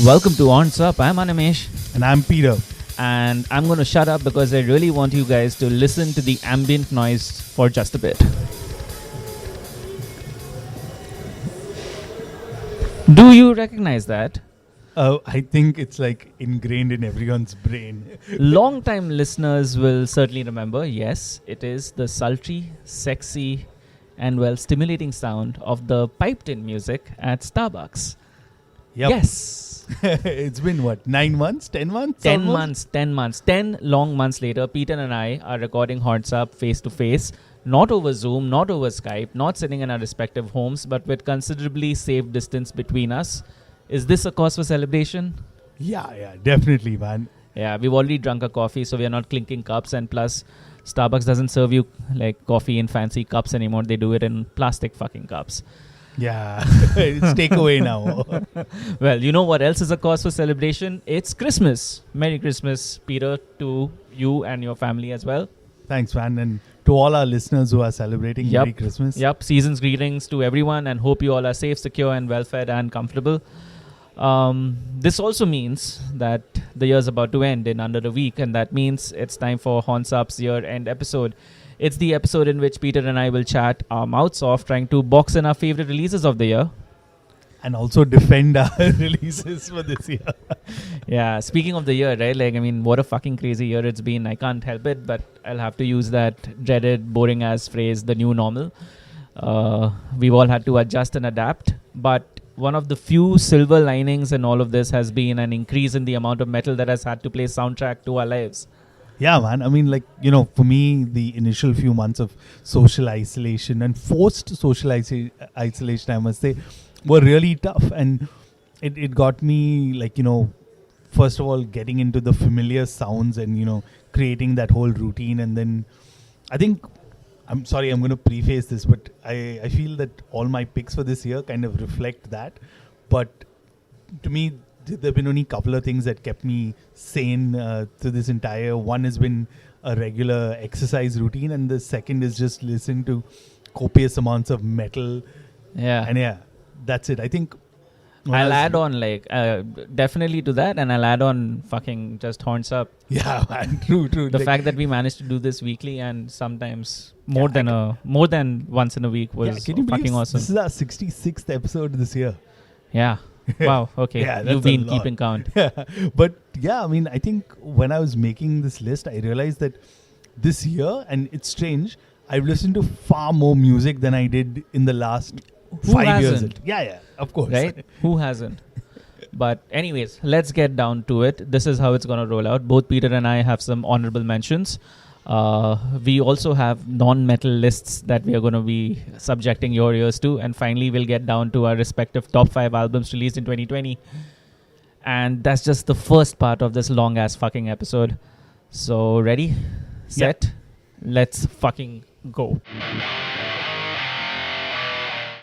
Welcome to What's Up. I'm Animesh. And I'm Peter. And I'm going to shut up because I really want you guys to listen to the ambient noise for just a bit. Do you recognize that? I think it's like ingrained in everyone's brain. Long-time listeners will certainly remember, yes, it is the sultry, sexy, and stimulating sound of the piped-in music at Starbucks. Yep. Yes. It's been what, 9 months? 10 months? 10 months. 10 long months later, Peter and I are recording What's Up face to face, not over Zoom, not over Skype, not sitting in our respective homes, but with considerably safe distance between us. Is this a cause for celebration? Yeah, definitely, man. Yeah, we've already drunk a coffee, so we are not clinking cups, and plus, Starbucks doesn't serve you like coffee in fancy cups anymore. They do it in plastic fucking cups. Yeah, it's takeaway now. Well, you know what else is a cause for celebration? It's Christmas. Merry Christmas, Peter, to you and your family as well. Thanks, man. And to all our listeners who are celebrating, Merry Christmas. Yep, season's greetings to everyone and hope you all are safe, secure and well-fed and comfortable. This also means that the year's about to end in under a week, and that means it's time for What's Up's year-end episode. It's the episode in which Peter and I will chat our mouths off trying to box in our favorite releases of the year. And also defend our releases for this year. Yeah, speaking of the year, right? What a fucking crazy year it's been. I can't help it, but I'll have to use that dreaded, boring-ass phrase, the new normal. We've all had to adjust and adapt, but one of the few silver linings in all of this has been an increase in the amount of metal that has had to play soundtrack to our lives. Yeah, man. For me, the initial few months of social isolation and forced social isolation, I must say, were really tough. And it got me, first of all, getting into the familiar sounds and, creating that whole routine. And then I think, I'm sorry, I'm going to preface this, but I feel that all my picks for this year kind of reflect that. But to me, there have been only a couple of things that kept me sane through this entire. One has been a regular exercise routine, and the second is just listening to copious amounts of metal. Yeah. And that's it. I think I'll add on definitely to that, and I'll add on fucking just Horns Up. Yeah, man. True. The fact that we managed to do this weekly and sometimes more than once in a week was fucking awesome. This is our 66th episode this year. Yeah. Wow. Okay. You've been keeping count. Yeah. But I think when I was making this list, I realized that this year, and it's strange, I've listened to far more music than I did in the last 5 years. Yeah, of course. Right? Who hasn't? But anyways, let's get down to it. This is how it's going to roll out. Both Peter and I have some honorable mentions. We also have non-metal lists that we are going to be subjecting your ears to. And finally, we'll get down to our respective top 5 albums released in 2020. And that's just the first part of this long-ass fucking episode. So, ready? Set? Let's fucking go.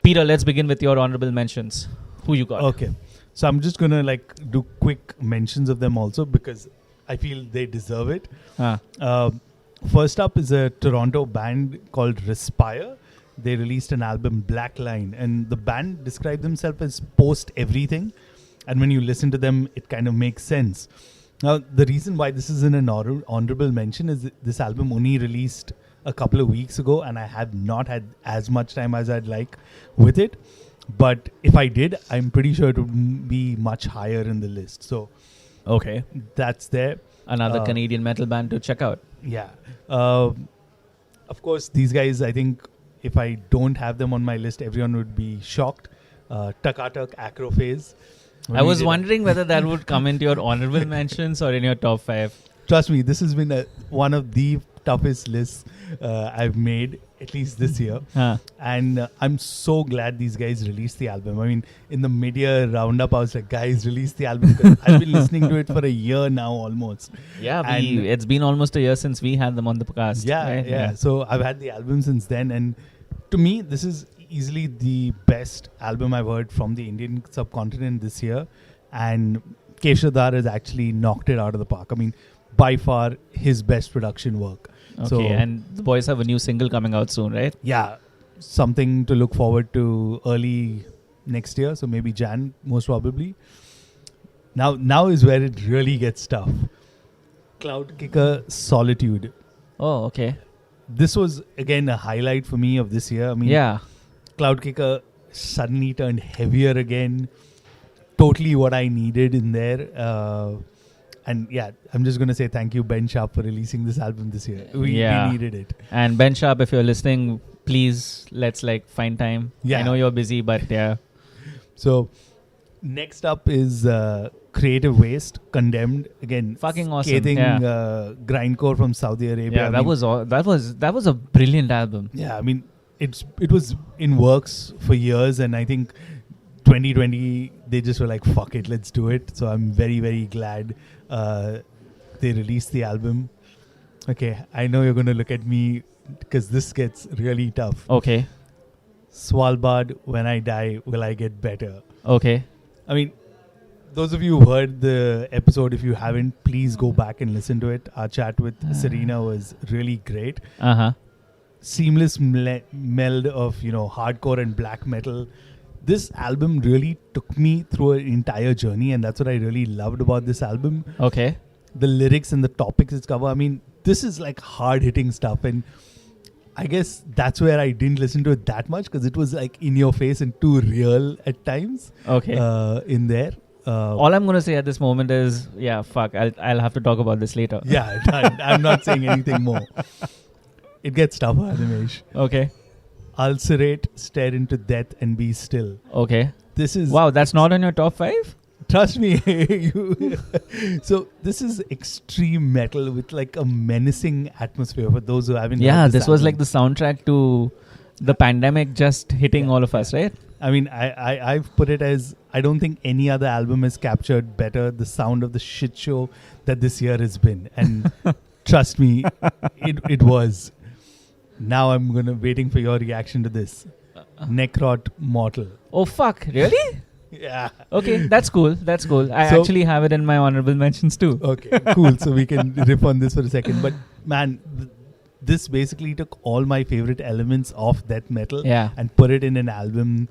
Peter, let's begin with your honorable mentions. Who you got? Okay. So I'm just going to do quick mentions of them also because I feel they deserve it. First up is a Toronto band called Respire. They released an album, Black Line, and the band described themselves as post-everything. And when you listen to them, it kind of makes sense. Now, the reason why this is an honorable mention is this album only released a couple of weeks ago, and I have not had as much time as I'd like with it. But if I did, I'm pretty sure it would be much higher in the list. So, okay, that's there. Another Canadian metal band to check out. Yeah. Of course, these guys, I think if I don't have them on my list, everyone would be shocked. Takatak Acrophase. I was wondering whether that would come into your honorable mentions or in your top 5. Trust me, this has been one of the toughest lists I've made, at least this year. And I'm so glad these guys released the album. In the mid-year roundup, I was like, guys, release the album. I've been listening to it for a year now almost. Yeah, it's been almost a year since we had them on the podcast. Yeah. So I've had the album since then. And to me, this is easily the best album I've heard from the Indian subcontinent this year. And Keshadar has actually knocked it out of the park. By far his best production work. Okay, and the boys have a new single coming out soon, right? Yeah, something to look forward to early next year. So maybe Jan, most probably. Now is where it really gets tough. Cloud Kicker Solitude. Oh, okay. This was again a highlight for me of this year. I mean, Yeah. Cloud Kicker suddenly turned heavier again. Totally what I needed in there. And yeah, I'm just going to say thank you, Ben Sharp, for releasing this album this year. We needed it. And Ben Sharp, if you're listening, please let's find time. Yeah. I know you're busy, but yeah. So next up is Creative Waste, Condemned. Again, Fucking awesome. scathing Yeah. grindcore from Saudi Arabia. Yeah, that was a brilliant album. Yeah, I mean, it was in works for years, and I think 2020 they just were like, fuck it, let's do it. So I'm very, very glad they released the album. Okay, I know you're going to look at me because this gets really tough. Okay. Svalbard, When I Die, Will I Get Better? Okay. I mean, those of you who heard the episode, if you haven't, please go back and listen to it. Our chat with Serena was really great. Uh-huh. Seamless meld of, hardcore and black metal. This album really took me through an entire journey, and that's what I really loved about this album. Okay. The lyrics and the topics it's cover. I mean, this is like hard-hitting stuff, and I guess that's where I didn't listen to it that much because it was like in your face and too real at times. Okay. In there. All I'm going to say at this moment is, fuck, I'll have to talk about this later. Yeah, I'm not saying anything more. It gets tougher, Animesh. Okay. Ulcerate, Stare into Death and Be Still. Okay. This is... Wow, that's not on your top 5? Trust me. So this is extreme metal with like a menacing atmosphere for those who haven't heard this was album. like the soundtrack to the pandemic just hitting all of us, right? I mean, I've put it as, I don't think any other album has captured better the sound of the shit show that this year has been. And trust me, it was. Now I'm waiting for your reaction to this. Necrot Mortal. Oh, fuck. Really? Yeah. Okay, that's cool. That's cool. I So- actually have it in my honorable mentions too. Okay, cool. So we can riff on this for a second. But man, this basically took all my favorite elements of death metal and put it in an album.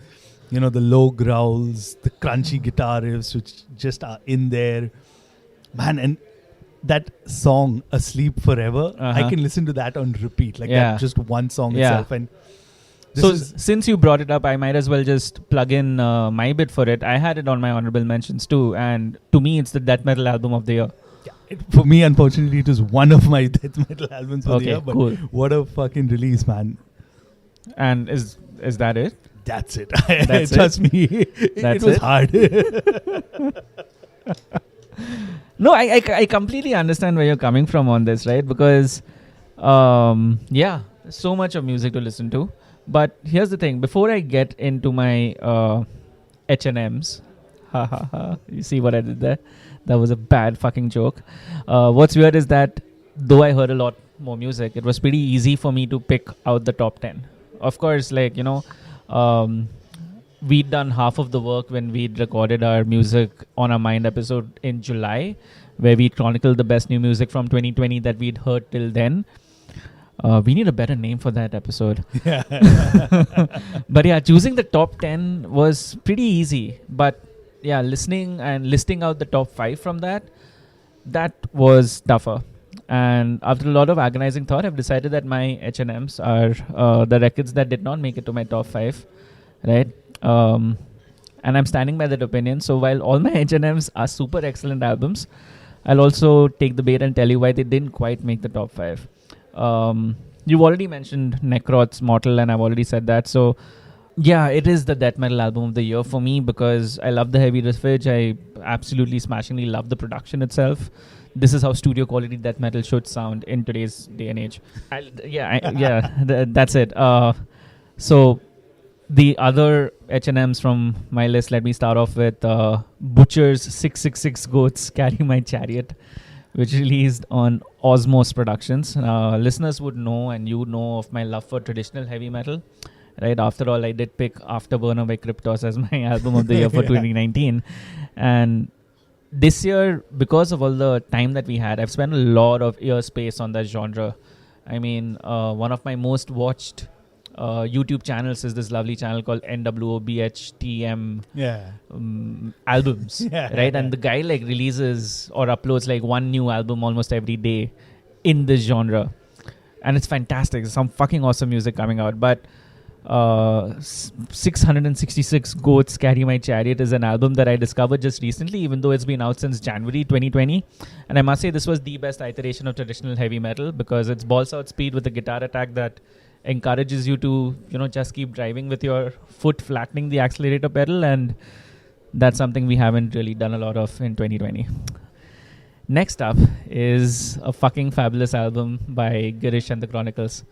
The low growls, the crunchy guitar riffs, which just are in there. Man, and that song, Asleep Forever, I can listen to that on repeat. Like that, just one song itself. And since you brought it up, I might as well just plug in my bit for it. I had it on my honorable mentions too. And to me, it's the death metal album of the year. For me, unfortunately, it was one of my death metal albums for the year. But cool. What a fucking release, man. And is that it? That's it. That's Trust me. It was hard. No, I completely understand where you're coming from on this, right? Because, so much of music to listen to. But here's the thing. Before I get into my H&Ms, you see what I did there? That was a bad fucking joke. What's weird is that though I heard a lot more music, it was pretty easy for me to pick out the top 10. Of course, we'd done half of the work when we'd recorded our Music on Our Mind episode in July, where we chronicled the best new music from 2020 that we'd heard till then. We need a better name for that episode. Yeah. But yeah, choosing the top 10 was pretty easy. But yeah, listening and listing out the top 5 from that was tougher. And after a lot of agonizing thought, I've decided that my H&Ms are the records that did not make it to my top 5, right? And I'm standing by that opinion. So while all my H&Ms are super excellent albums, I'll also take the bait and tell you why they didn't quite make the top 5. You've already mentioned Necrot's Mortal, and I've already said that. So yeah, it is the death metal album of the year for me because I love the heavy riffage. I absolutely smashingly love the production itself. This is how studio quality death metal should sound in today's day and age. That's it. So the other H&Ms from my list, let me start off with Butcher's 666 Goats Carry My Chariot, which released on Osmos Productions. Listeners would know, and you would know of my love for traditional heavy metal. Right, after all, I did pick Afterburner by Kryptos as my album of the year for 2019. And this year, because of all the time that we had, I've spent a lot of ear space on that genre. I mean, one of my most watched YouTube channels is this lovely channel called NWOBHTM Yeah. albums, Yeah, right? yeah. And the guy like releases or uploads like one new album almost every day in this genre, and it's fantastic. There's some fucking awesome music coming out. But 666 Goats Carry My Chariot is an album that I discovered just recently, even though it's been out since January 2020. And I must say this was the best iteration of traditional heavy metal because it's balls out speed with a guitar attack that encourages you to, just keep driving with your foot flattening the accelerator pedal, and that's something we haven't really done a lot of in 2020. Next up is a fucking fabulous album by Girish and the Chronicles.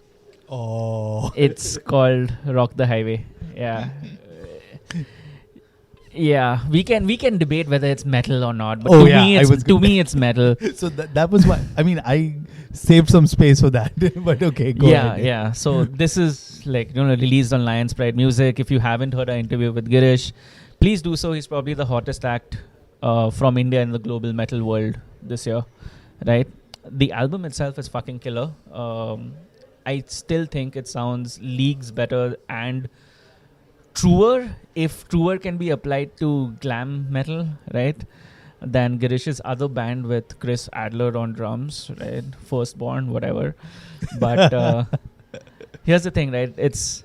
Oh. It's called Rock the Highway. Yeah. Yeah, we can debate whether it's metal or not, but to me it's metal. So that was why. I mean, I saved some space for that, but okay, go ahead. Yeah. So this is like released on Lion's Pride Music. If you haven't heard our interview with Girish, please do so. He's probably the hottest act from India in the global metal world this year, right? The album itself is fucking killer. I still think it sounds leagues better and truer, if truer can be applied to glam metal, right, than Girish's other band with Chris Adler on drums, right? Firstborn, whatever. But here's the thing, right? It's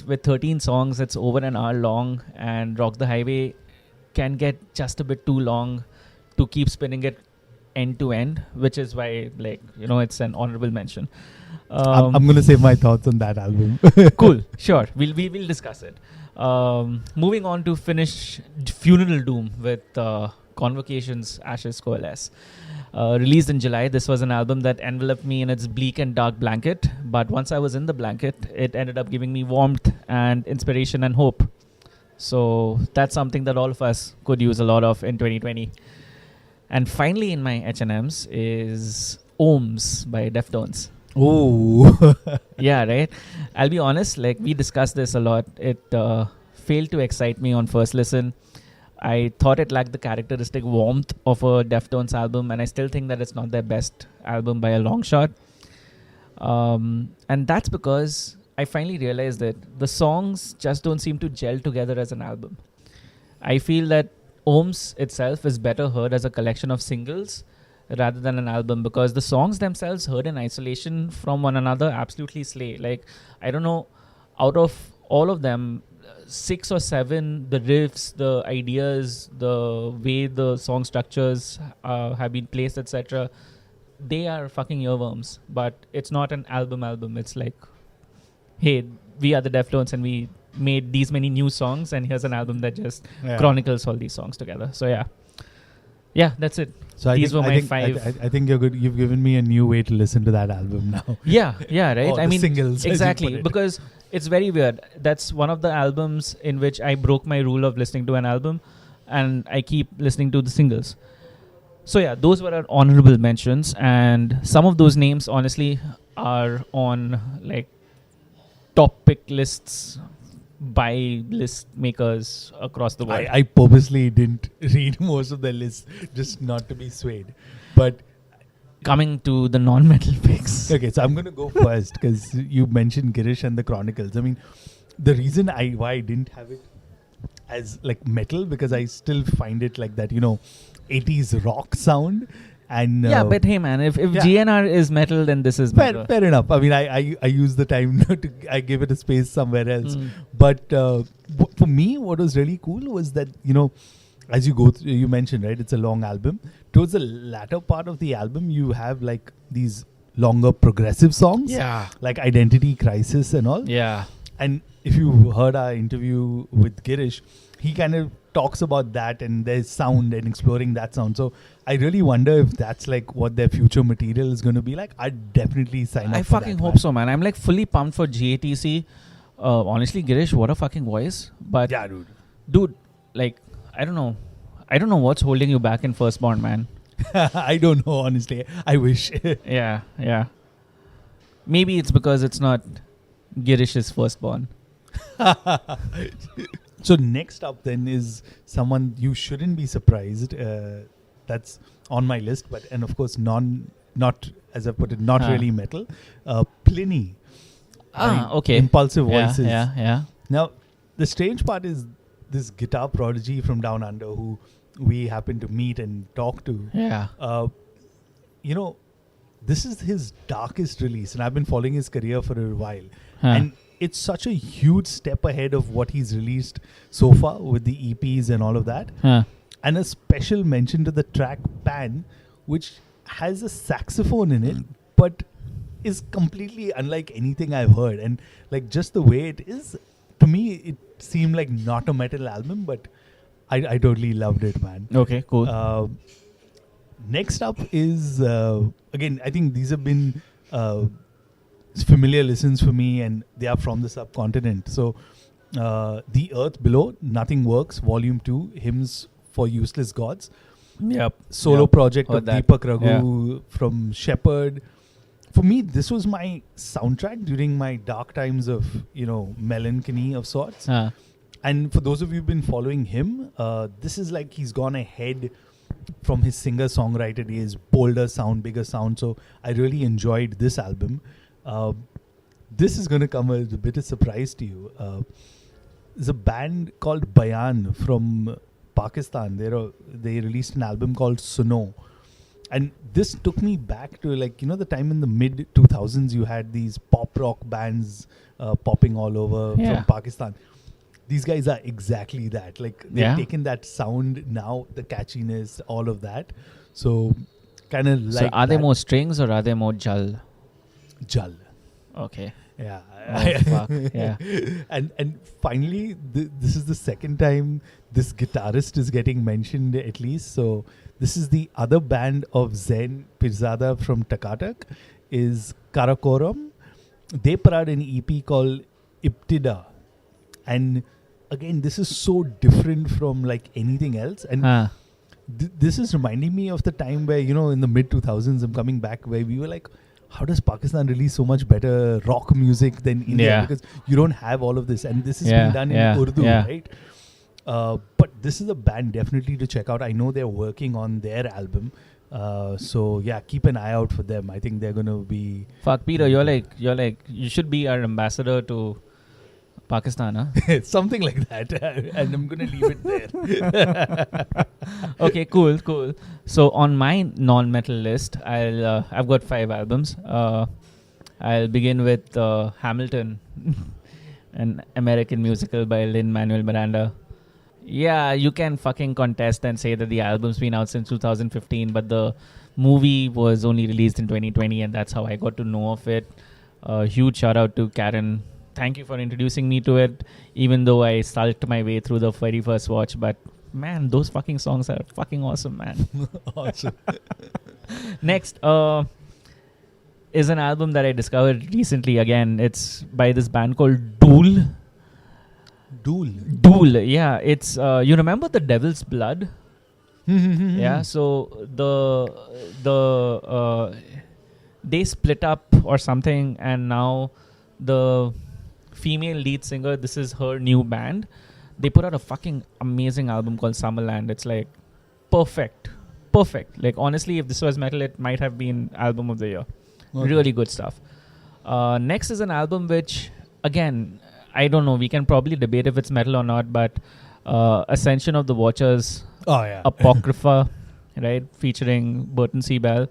with 13 songs, it's over an hour long, and Rock the Highway can get just a bit too long to keep spinning it end to end, which is why, it's an honorable mention. I'm going to save my thoughts on that album. Cool, sure. We will discuss it. Moving on to finish Funeral Doom with Convocation's Ashes Coalesce. Released in July, this was an album that enveloped me in its bleak and dark blanket. But once I was in the blanket, it ended up giving me warmth and inspiration and hope. So that's something that all of us could use a lot of in 2020. And finally in my H&Ms is Ohms by Deftones. Oh. Yeah, right? I'll be honest, we discussed this a lot. It failed to excite me on first listen. I thought it lacked the characteristic warmth of a Deftones album, and I still think that it's not their best album by a long shot. And that's because I finally realized that the songs just don't seem to gel together as an album. I feel that Ohms itself is better heard as a collection of singles rather than an album, because the songs themselves heard in isolation from one another absolutely slay. I don't know, out of all of them, 6 or 7, the riffs, the ideas, the way the song structures have been placed, etc., they are fucking earworms. But it's not an album. It's like, hey, we are the Deftones and we made these many new songs, and here's an album that just chronicles all these songs together. So yeah, that's it. So these were my 5. I think you're good. You've given me a new way to listen to that album now. Yeah, right. I mean, singles, exactly, because it's very weird. That's one of the albums in which I broke my rule of listening to an album, and I keep listening to the singles. So yeah, those were our honorable mentions, and some of those names honestly are on top pick lists by list makers across the world. I purposely didn't read most of the list just not to be swayed. But coming to the non-metal picks. Okay, so I'm going to go first because you mentioned Girish and the Chronicles. I mean, the reason why I didn't have it as metal, because I still find it like that, 80s rock sound. And but hey man, if GNR is metal, then this is metal. Fair enough. I mean, I use the time I give it a space somewhere else. But for me, what was really cool was that, as you go through, you mentioned, right, it's a long album. Towards the latter part of the album, you have these longer progressive songs. Yeah. Like Identity Crisis and all. Yeah. And if you heard our interview with Girish, he kind of talks about that and there's sound and exploring that sound. So I really wonder if that's what their future material is going to be like. I'd definitely sign up. I fucking hope so, man. I'm fully pumped for GATC. Honestly, Girish, what a fucking voice. But yeah, dude, I don't know what's holding you back in Firstborn, man. I don't know, honestly. I wish. Yeah. Maybe it's because it's not Girish's Firstborn. So next up then is someone you shouldn't be surprised. That's on my list, and of course not as I put it, not really metal. Pliny. Okay. Impulsive voices. Yeah. Now, the strange part is this guitar prodigy from down under who we happen to meet and talk to. Yeah. You know, this is his darkest release, and I've been following his career for a while. Huh. And it's such a huge step ahead of what he's released so far with the EPs and all of that. Huh. And a special mention to the track Pan, which has a saxophone in it, but is completely unlike anything I've heard. And like just the way it is, to me, it seemed like not a metal album, but I totally loved it, man. Okay, cool. Next up is, again, I think these have been familiar listens for me, and they are from the subcontinent. So, The Earth Below, Nothing Works, Volume 2, Hymns for Useless Gods. Yep. Solo project Heard of that. Deepak Raghu from Shepherd. For me, this was my soundtrack during my dark times of, melancholy of sorts. Huh. And for those of you who've been following him, this is like he's gone ahead from his singer-songwriter days, bolder sound, bigger sound. So I really enjoyed this album. This is going to come as a bit of surprise to you. There's a band called Bayan from Pakistan. They released an album called Suno. And this took me back to the time in the mid 2000s you had these pop rock bands popping all over from Pakistan. These guys are exactly that. Like they've taken that sound now, the catchiness, all of that. So kind of like. So are they more strings or are they more jal? Jal. Okay. Yeah. Oh, fuck. Yeah. And finally, this is the second time this guitarist is getting mentioned at least. So this is the other band of Zain Pirzada from Takatak is Karakoram. They put out an EP called Ibtida. And again, this is so different from like anything else. And this is reminding me of the time where, in the mid 2000s, I'm coming back where we were like, how does Pakistan release so much better rock music than India? Yeah. Because you don't have all of this. And this is being done in Urdu, right? But this is a band definitely to check out. I know they're working on their album. So yeah, keep an eye out for them. I think they're going to be... Fuck, Peter, you're like, you should be our ambassador to Pakistan, huh? Something like that. And I'm going to leave it there. Okay, cool. So on my non-metal list, I've got 5 albums. I'll begin with Hamilton, an American musical by Lin-Manuel Miranda. Yeah, you can fucking contest and say that the album's been out since 2015, but the movie was only released in 2020, and that's how I got to know of it. Huge shout out to Karen. Thank you for introducing me to it, even though I sulked my way through the very first watch. But man, those fucking songs are fucking awesome, man. Awesome. Next is an album that I discovered recently. Again, it's by this band called Dool. Dool, yeah. It's you remember The Devil's Blood? Yeah. So they split up or something, and now the female lead singer, this is her new band. They put out a fucking amazing album called Summerland. It's like perfect. Like honestly, if this was metal, it might have been album of the year. Okay. Really good stuff. Next is an album which, again, I don't know. We can probably debate if it's metal or not, but Ascension of the Watchers, Apocrypha, right, featuring Burton C. Bell.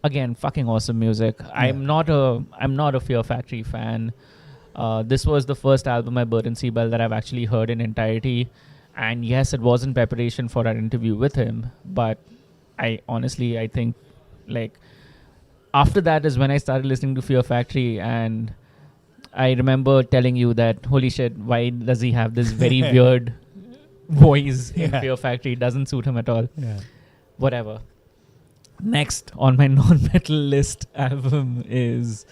Again, fucking awesome music. Yeah. I'm not a Fear Factory fan. This was the first album by Burton C. Bell that I've actually heard in entirety. And yes, it was in preparation for our interview with him. But I think like after that is when I started listening to Fear Factory, and I remember telling you that, holy shit, why does he have this very weird voice in Fear Factory? It doesn't suit him at all. Yeah. Whatever. Next on my non-metal list album is...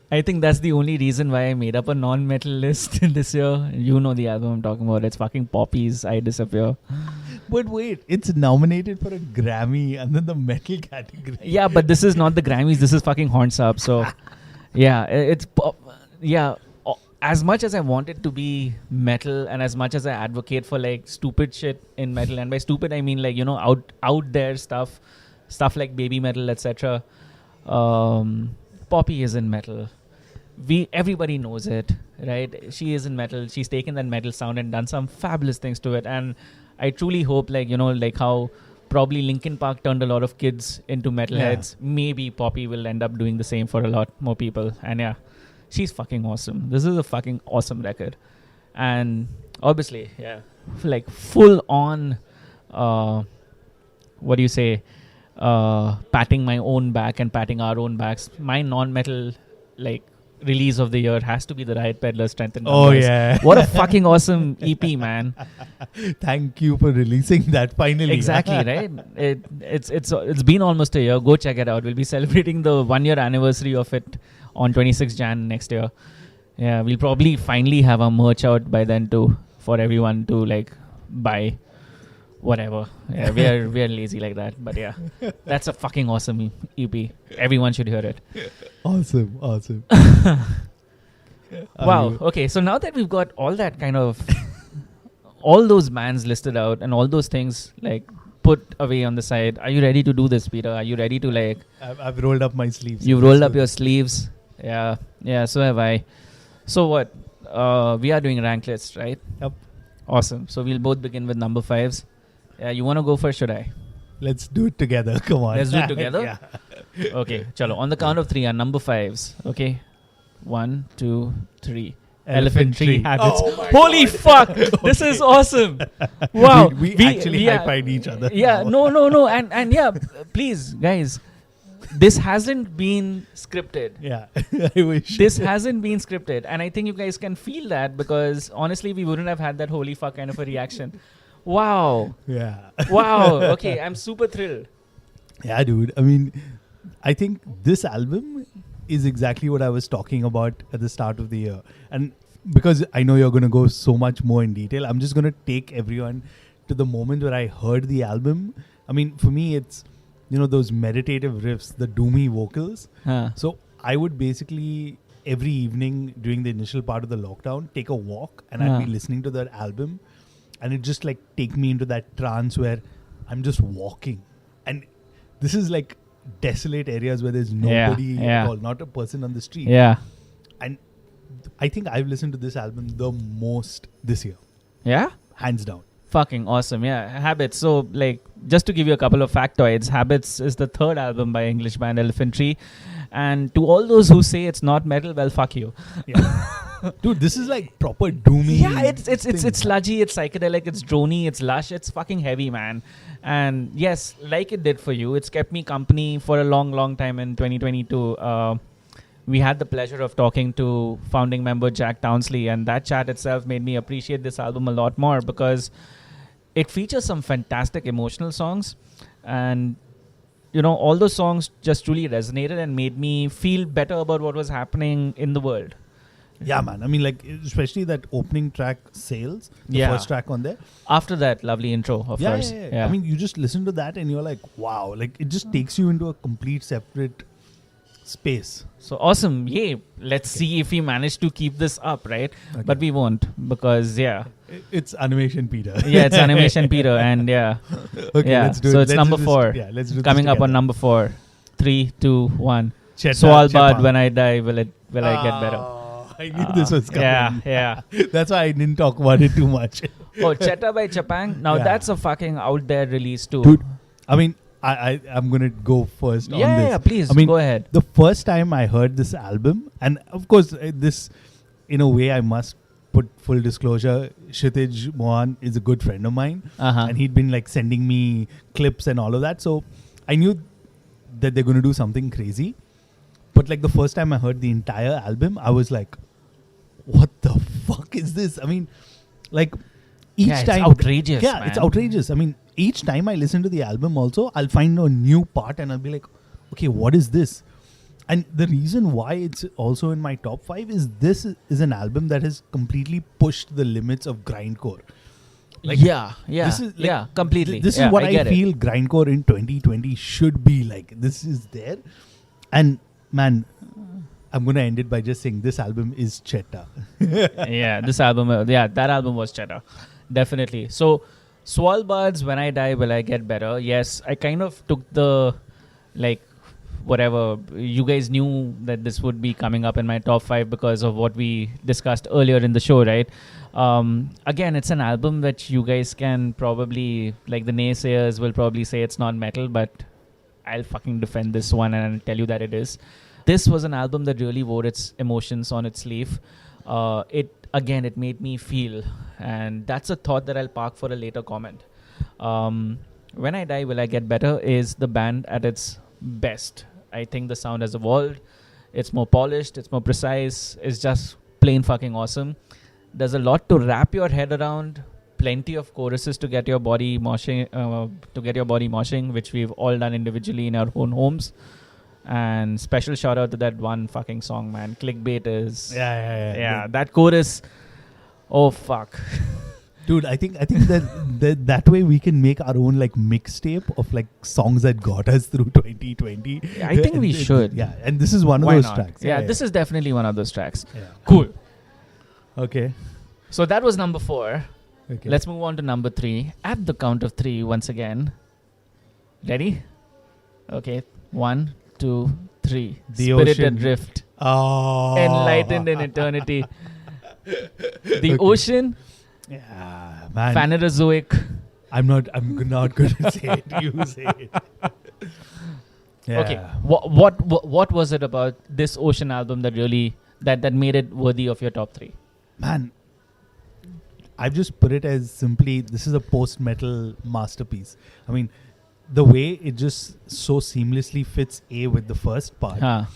I think that's the only reason why I made up a non-metal list this year. You know the album I'm talking about. It's fucking Poppy's I Disappear. But wait, it's nominated for a Grammy under the metal category. Yeah, but this is not the Grammys. This is fucking Horns Up. So, yeah, it's... as much as I want it to be metal, and as much as I advocate for like stupid shit in metal, and by stupid I mean like, out there stuff like baby metal, etc. Poppy is in metal. everybody knows it, right? She is in metal. She's taken that metal sound and done some fabulous things to it. And I truly hope, like, like how probably Linkin Park turned a lot of kids into metalheads. Maybe Poppy will end up doing the same for a lot more people. And yeah, she's fucking awesome. This is a fucking awesome record. And obviously, yeah, like full on, what do you say, patting my own back and patting our own backs. My non-metal, like, release of the year has to be the Riot Peddler Strength in Numbers. Oh yeah, what a fucking awesome EP, man. Thank you for releasing that finally. Exactly, right? It's been almost a year. Go check it out. We'll be celebrating the 1 year anniversary of it on 26 Jan next year. Yeah, we'll probably finally have our merch out by then too, for everyone to like buy whatever. Yeah, we are lazy like that, but yeah, that's a fucking awesome EP. Everyone should hear it. Awesome. Wow. Okay, so now that we've got all that kind of all those bands listed out and all those things like put away on the side, are you ready to do this, Peter? Are you ready to like? I've rolled up my sleeves. You've rolled up your sleeves. Yeah. So have I. So what? We are doing rank lists, right? Yep. Awesome. So we'll both begin with number 5s. Yeah, you want to go first? Should I? Let's do it together. Come on. Let's do it together? Yeah. Okay, chalo. On the count of 3 are number 5s. Okay. 1, 2, 3. Elephant Tree Habits. Oh Holy fuck! This is awesome. Wow. We actually high-fived each other. Yeah, no. And yeah, please, guys. This hasn't been scripted. Yeah, I wish. This hasn't been scripted. And I think you guys can feel that because honestly, we wouldn't have had that holy fuck kind of a reaction. Wow. Yeah. Wow. Okay, I'm super thrilled. Yeah, dude. I mean, I think this album is exactly what I was talking about at the start of the year. And because I know you're going to go so much more in detail, I'm just going to take everyone to the moment where I heard the album. I mean, for me, it's, those meditative riffs, the doomy vocals. So I would basically, every evening during the initial part of the lockdown, take a walk and I'd be listening to that album. And it just like take me into that trance where I'm just walking. And this is like desolate areas where there's nobody at all, not a person on the street. Yeah. And I think I've listened to this album the most this year. Yeah? Hands down. Fucking awesome. Yeah. Habits. So like, just to give you a couple of factoids, Habits is the 3rd album by English band Elephant Tree. And to all those who say it's not metal, well, fuck you. Yeah. Dude, this is like proper doomy. Yeah, it's sludgy, it's psychedelic, it's droney, it's lush, it's fucking heavy, man. And yes, like it did for you, it's kept me company for a long time in 2022. We had the pleasure of talking to founding member Jack Townsley, and that chat itself made me appreciate this album a lot more because it features some fantastic emotional songs, and all those songs just truly resonated and made me feel better about what was happening in the world. Yeah, man. I mean, like, especially that opening track, Sales, the first track on there. After that lovely intro, of course. Yeah. I mean, you just listen to that and you're like, wow. Like, it just takes you into a complete separate space. So awesome. Yay. Let's see if we manage to keep this up, right? Okay. But we won't because, it's Animation Peter. Yeah, it's Animation Peter. And Okay, let's do it. So it's number 4. Yeah, let's do it. Coming up on number 4. 3, 2, 1. Svalbard, when I die, will I get better? I knew this was coming. Yeah. That's why I didn't talk about it too much. Oh, Chetta by Chapang. Now that's a fucking out there release too. Dude, I mean, I'm going to go first on this. Yeah, please, go ahead. The first time I heard this album, and of course, this, in a way, I must put full disclosure, Kshitij Mohan is a good friend of mine. And he'd been like sending me clips and all of that. So I knew that they're going to do something crazy. But like the first time I heard the entire album, I was like, what the fuck is this? I mean, like each time... it's outrageous, Yeah, man. It's outrageous. I mean, each time I listen to the album also, I'll find a new part and I'll be like, okay, what is this? And the reason why it's also in my top 5 is this is an album that has completely pushed the limits of grindcore. Like, this is like, completely. This is what I feel grindcore in 2020 should be like. This is there. And man, I'm going to end it by just saying this album is Chetta. This album, that album was Chetta. Definitely. So, Svalbard's When I Die, Will I Get Better? Yes, I kind of took the, like, whatever, you guys knew that this would be coming up in my top 5 because of what we discussed earlier in the show, right? Again, it's an album which you guys can probably, like the naysayers will probably say it's not metal, but I'll fucking defend this one and I'll tell you that it is. This was an album that really wore its emotions on its sleeve. It made me feel, and that's a thought that I'll park for a later comment. When I Die, Will I Get Better is the band at its best. I think the sound has evolved. It's more polished. It's more precise. It's just plain fucking awesome. There's a lot to wrap your head around. Plenty of choruses to get your body moshing, which we've all done individually in our own homes. And special shout out to that one fucking song, man. Clickbait is yeah. That chorus. Oh fuck. Dude, I think that way we can make our own like mixtape of like songs that got us through 2020. Yeah, I think we should. Yeah, and this is one of Why those not? tracks. Yeah, this is definitely one of those tracks. Yeah. Cool. Okay. So that was number 4. Okay. Let's move on to number 3. At the count of 3 once again. Ready? Okay. 1, 2, 3. The Spirit Ocean. Adrift. Oh. Enlightened in Eternity. The Ocean. Yeah, man. Phanerozoic. I'm not going to say it. You say it. Yeah. Okay. What was it about this Ocean album that really that made it worthy of your top 3? Man, I've just put it as simply, this is a post-metal masterpiece. I mean, the way it just so seamlessly fits with the first part.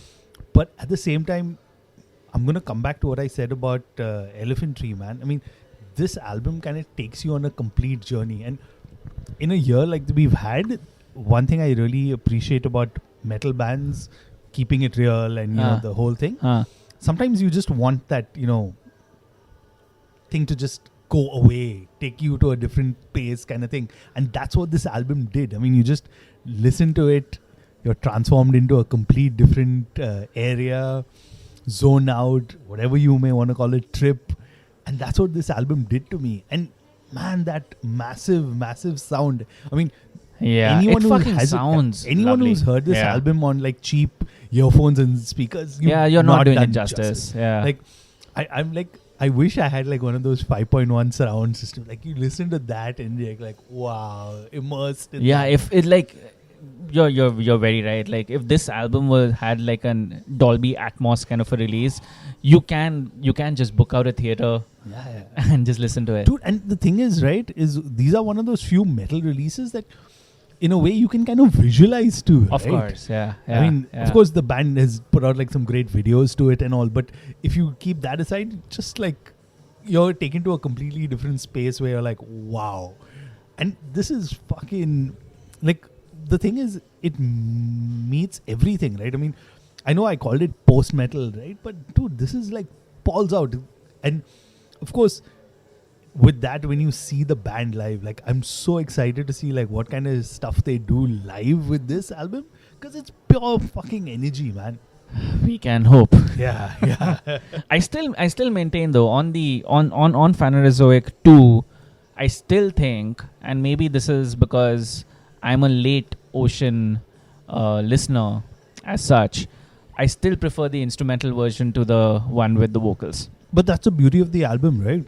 But at the same time, I'm going to come back to what I said about Elephant Tree, man. I mean, this album kind of takes you on a complete journey. And in a year like we've had, one thing I really appreciate about metal bands, keeping it real and, you know, the whole thing. Sometimes you just want that, you know, thing to just go away, take you to a different pace kind of thing. And that's what this album did. I mean, you just listen to it, you're transformed into a complete different area, zone out, whatever you may want to call it, trip. And that's what this album did to me. And man, that massive sound. I mean, anyone it fucking sounds anyone lovely. who's heard this album on like cheap earphones and speakers, you're not doing it justice. Yeah, like I'm like, I wish I had like one of those 5.1 surround system. Like you listen to that and you're like, wow, immersed. In that. If it like, you're very right. Like if this album had like an Dolby Atmos kind of a release, you can just book out a theater and just listen to it. Dude, and the thing is, right, is these are one of those few metal releases that in a way you can kind of visualize too. Of right? course, yeah. I mean, of course the band has put out like some great videos to it and all, but if you keep that aside, just like you're taken to a completely different space where you're like, wow. And this is fucking, like, the thing is, it meets everything, right? I mean, I know I called it post-metal, right? But dude, this is like balls out. And of course, with that, when you see the band live, like I'm so excited to see like what kind of stuff they do live with this album, because it's pure fucking energy, man. We can hope. Yeah. I still maintain though on Phanerozoic 2, I still think, and maybe this is because I'm a late Ocean listener as such, I still prefer the instrumental version to the one with the vocals. But that's the beauty of the album, right?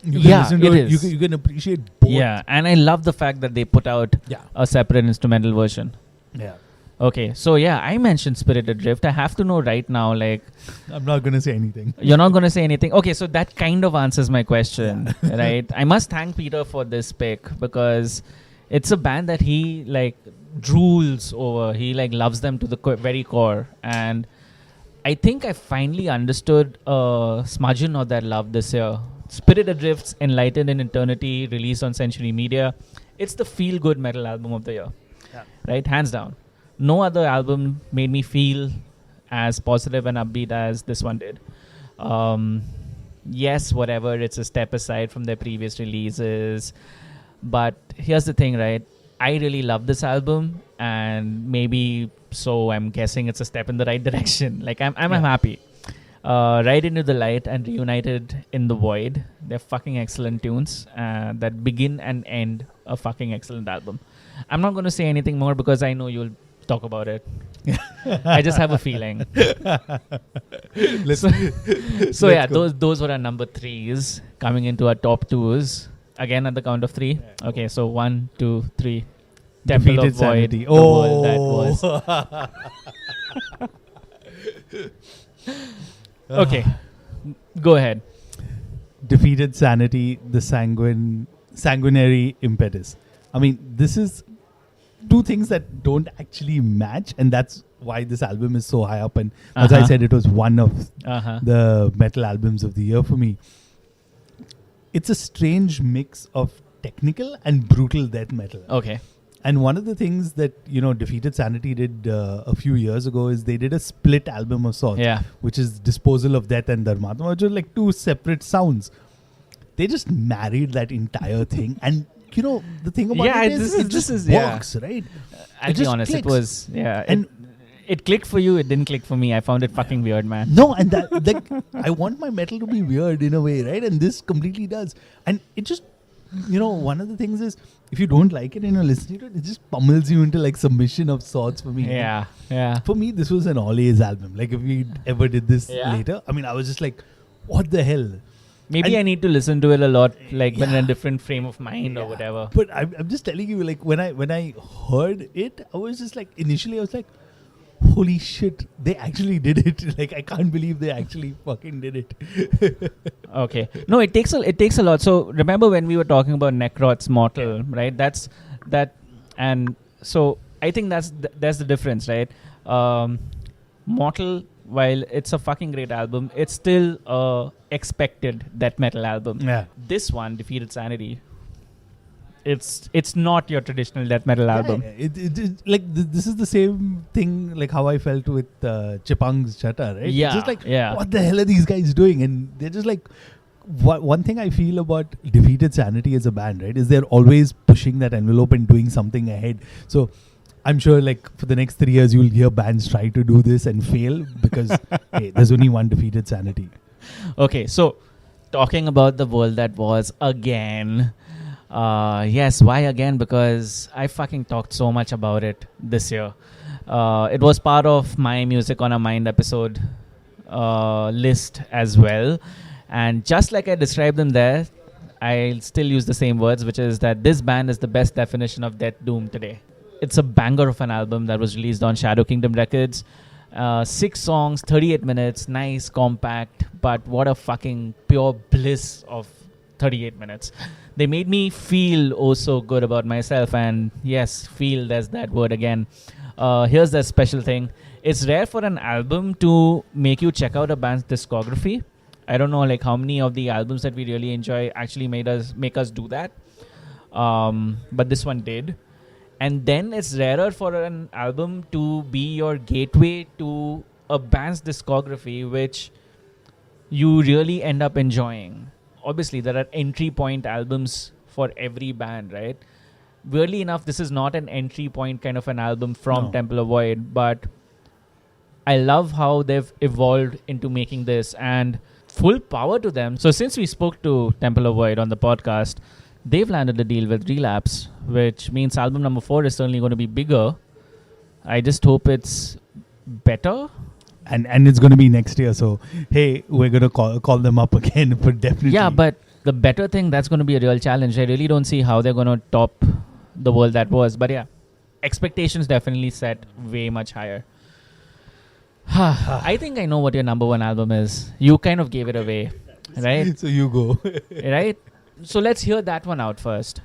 You can Yeah, listen to it it. is. You can appreciate both. Yeah, and I love the fact that they put out a separate instrumental version. Yeah. Okay, so I mentioned Spirit Adrift. I have to know right now, like... I'm not going to say anything. You're not going to say anything? Okay, so that kind of answers my question, right? I must thank Peter for this pick because it's a band that he, like, drools over. He, like, loves them to the very core. And I think I finally understood a smudging of that love this year. Spirit Adrift's Enlightened in Eternity, released on Century Media. It's the feel-good metal album of the year, right? Hands down. No other album made me feel as positive and upbeat as this one did. Yes, whatever, it's a step aside from their previous releases. But here's the thing, right? I really love this album, and maybe so I'm guessing it's a step in the right direction. Like, I'm happy. Right Into the Light and Reunited in the Void. They're fucking excellent tunes that begin and end a fucking excellent album. I'm not going to say anything more because I know you'll talk about it. I just have a feeling. Let's- So let's yeah, go. those were our number 3s coming into our top 2s. Again at the count of 3. Okay, so 1, 2, 3. Temple Defeated of Void. Sanity. The world that was. Okay, go ahead. Defeated Sanity, the sanguinary impetus. I mean, this is two things that don't actually match, and that's why this album is so high up. And as I Uh-huh. said, it was one of Uh-huh. the metal albums of the year for me. It's a strange mix of technical and brutal death metal. Okay. And one of the things that, Defeated Sanity did a few years ago is they did a split album of sorts, Yeah. which is Disposal of Death and Dharmatma, which are like two separate sounds. They just married that entire thing. And, the thing about Yeah, it is, this it is- just this is- yeah. works, right? I'll It be just honest, clicks. it was, yeah. And- It clicked for you, it didn't click for me. I found it fucking weird, man. No, and that, like, I want my metal to be weird in a way, right? And this completely does. And it just, one of the things is, if you don't like it and you're listening to it, it just pummels you into like submission of sorts for me. Yeah, yeah. For me, this was an all-A's album. Like, if we ever did this Yeah. later, I mean, I was just like, what the hell? Maybe And- I need to listen to it a lot, like when in a Yeah. different frame of mind or Yeah. whatever. But I'm just telling you, like, when I heard it, I was just like, initially, I was like, holy shit, they actually did it. Like, I can't believe they actually fucking did it. Okay. No, it takes a lot. So remember when we were talking about Necrot's Mortal, right? That's that, and so I think that's the difference, right? Mortal, while it's a fucking great album, it's still a expected death metal album. Yeah. This one, Defeated Sanity, it's not your traditional death metal album. Yeah, this is the same thing like how I felt with Chipang's Chatta, right? Yeah, It's just like, yeah. what the hell are these guys doing? And they're just like, one thing I feel about Defeated Sanity as a band, right, is they're always pushing that envelope and doing something ahead. So I'm sure like for the next 3 years, you'll hear bands try to do this and fail because hey, there's only one Defeated Sanity. Okay, so talking about the world that was again. Yes, why again? Because I fucking talked so much about it this year. It was part of my Music on a Mind episode list as well. And just like I described them there, I'll still use the same words, which is that this band is the best definition of death doom today. It's a banger of an album that was released on Shadow Kingdom Records. 6 songs, 38 minutes, nice, compact, but what a fucking pure bliss of 38 minutes. They made me feel oh so good about myself, and yes, feel, there's that word again. Here's the special thing. It's rare for an album to make you check out a band's discography. I don't know like how many of the albums that we really enjoy actually make us do that. But this one did. And then it's rarer for an album to be your gateway to a band's discography, which you really end up enjoying. Obviously, there are entry point albums for every band, right? Weirdly enough, this is not an entry point kind of an album from No. Temple of Void, but I love how they've evolved into making this, and full power to them. So since we spoke to Temple of Void on the podcast, they've landed a deal with Relapse, which means album number 4 is certainly going to be bigger. I just hope it's better. And it's going to be next year. So, hey, we're going to call them up again for definitely. Yeah, but the better thing, that's going to be a real challenge. I really don't see how they're going to top the world that was. But yeah, expectations definitely set way much higher. I think I know what your number 1 album is. You kind of gave it away, right? So you go. Right? So let's hear that one out first.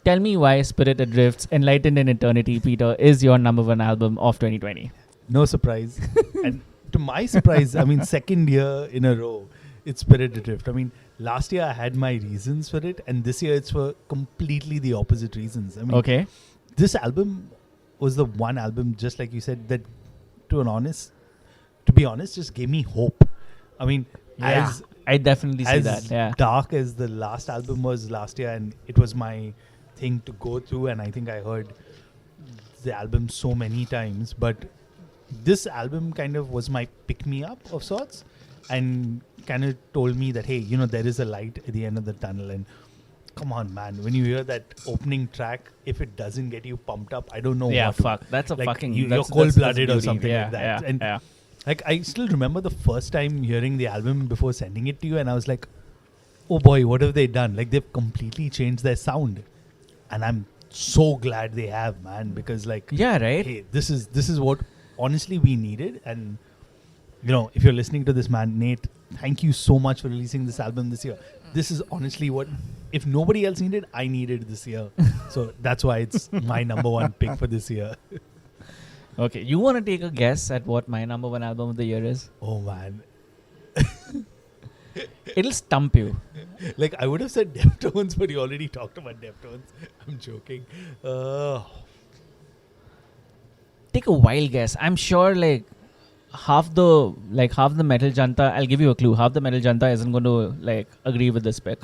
Tell me why Spirit Adrift's Enlightened in Eternity, Peter, is your number 1 album of 2020. No surprise. And to my surprise, I mean, second year in a row, it's Spirit Adrift. I mean, last year I had my reasons for it, and this year it's for completely the opposite reasons. I mean, Okay. this album was the one album, just like you said, that to be honest, just gave me hope. I mean, Yeah, I definitely see as that. Yeah. dark as the last album was last year, and it was my thing to go through, and I think I heard the album so many times, but this album kind of was my pick-me-up of sorts, and kind of told me that, hey, there is a light at the end of the tunnel. And come on, man. When you hear that opening track, if it doesn't get you pumped up, I don't know Yeah, what to. fuck. That's a Like, fucking... you're that's cold-blooded or beauty. something Yeah, like that. Yeah, And yeah. like, I still remember the first time hearing the album before sending it to you, and I was like, oh boy, what have they done? Like, they've completely changed their sound. And I'm so glad they have, man, because like, Yeah, right? hey, this is what honestly we needed. And you know, if you're listening to this, man, Nate, thank you so much for releasing this album this year. This is honestly what, if nobody else needed, I needed this year. So that's why it's my number one pick for this year. Okay, you want to take a guess at what my number one album of the year is? Oh man, It'll stump you. like I would have said Deftones, but you already talked about Deftones. I'm joking. Take a wild guess. I'm sure like half the metal janta, I'll give you a clue, half the metal janta isn't going to like agree with this pick.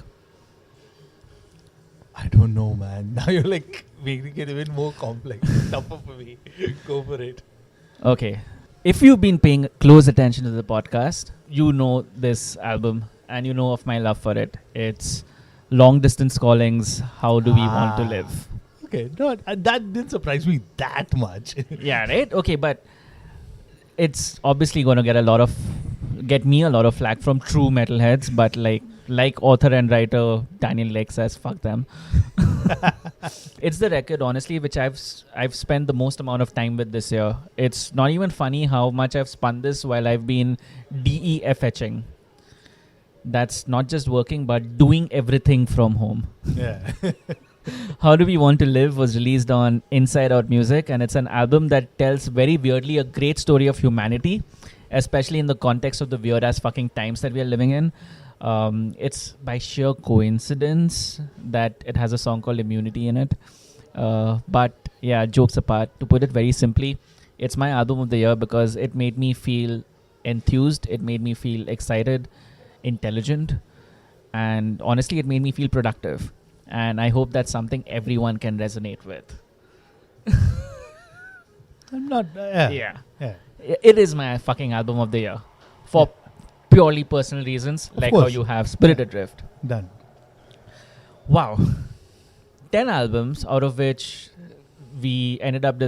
I don't know, man. Now you're like making it even more complex. Tougher for me. Go for it. Okay. If you've been paying close attention to the podcast, you know this album and you know of my love for it. It's Long Distance Calling's How Do We Want to Live? Okay, no, that didn't surprise me that much. Yeah, right? Okay, but it's obviously going to get me a lot of flack from true metalheads, but like author and writer Daniel Lake says, fuck them. It's the record, honestly, which I've spent the most amount of time with this year. It's not even funny how much I've spun this while I've been DEF-etching. That's not just working, but doing everything from home. Yeah. How Do We Want to Live was released on Inside Out Music, and it's an album that tells very weirdly a great story of humanity, especially in the context of the weird-ass fucking times that we are living in. It's by sheer coincidence that it has a song called Immunity in it. But yeah, jokes apart, to put it very simply, it's my album of the year because it made me feel enthused, it made me feel excited, intelligent, and honestly, it made me feel productive. And I hope that's something everyone can resonate with. I'm not. Yeah. Yeah. It is my fucking album of the year. For purely personal reasons, like how course. you have Spirit Adrift. Done. Wow. 10 albums, out of which we ended up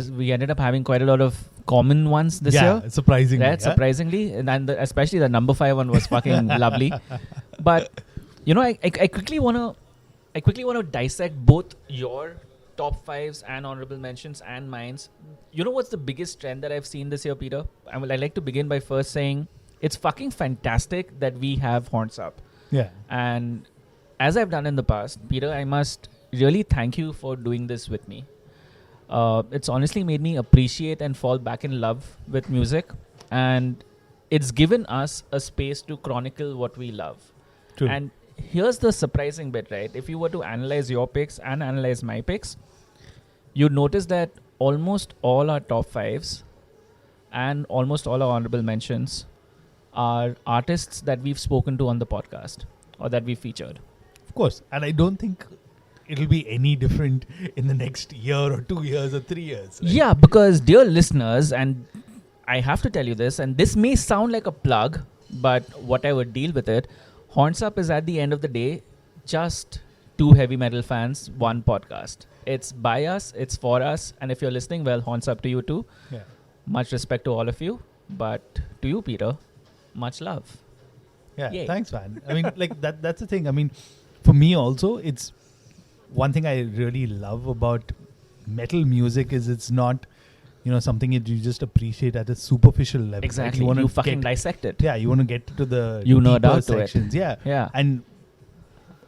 having quite a lot of common ones this year. Surprisingly. Right? Surprisingly. And especially the number 5 one was fucking lovely. But, you know, I quickly want to dissect both your top 5s and honorable mentions and mines. You know what's the biggest trend that I've seen this year, Peter? I'd like to begin by first saying it's fucking fantastic that we have Horns Up. Yeah. And as I've done in the past, Peter, I must really thank you for doing this with me. It's honestly made me appreciate and fall back in love with music. And it's given us a space to chronicle what we love. True. And here's the surprising bit, right? If you were to analyze your picks and analyze my picks, you'd notice that almost all our top 5s and almost all our honorable mentions are artists that we've spoken to on the podcast or that we've featured. Of course. And I don't think it'll be any different in the next year or 2 years or 3 years. Right? Yeah, because dear listeners, and I have to tell you this, and this may sound like a plug, but whatever, deal with it. Horns Up is at the end of the day just 2 heavy metal fans, 1 podcast. It's by us, it's for us, and if you're listening, well, horns up to you too. Yeah. Much respect to all of you, but to you, Peter, much love. Yeah, Yay. thanks, man. I mean, like that's the thing. I mean, for me also, it's one thing I really love about metal music is it's not, something that you just appreciate at a superficial level. Exactly. Right? You fucking dissect it. Yeah, you want to get to the nerd deeper out to it. sections. Yeah. Yeah. And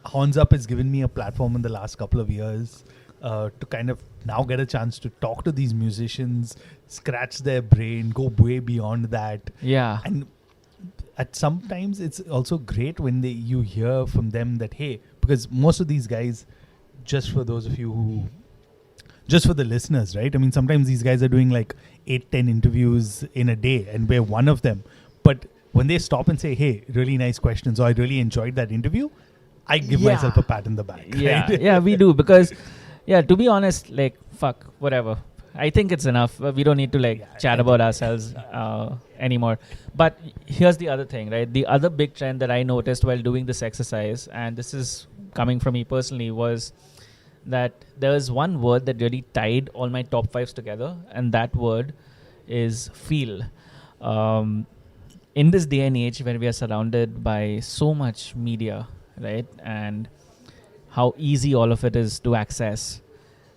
Horns Up has given me a platform in the last couple of years to kind of now get a chance to talk to these musicians, scratch their brain, go way beyond that. Yeah. And at sometimes it's also great when you hear from them that, hey, because most of these guys, just for those of you who, just for the listeners, right? I mean, sometimes these guys are doing like 8-10 interviews in a day and we're one of them. But when they stop and say, hey, really nice questions, or I really enjoyed that interview, I give myself a pat in the back. Yeah, right? yeah, we do. Because, to be honest, fuck, whatever. I think it's enough. We don't need to chat about ourselves anymore. But here's the other thing, right? The other big trend that I noticed while doing this exercise, and this is coming from me personally, was that there was one word that really tied all my top fives together, and that word is feel. Um, in this day and age where we are surrounded by so much media, right, and how easy all of it is to access,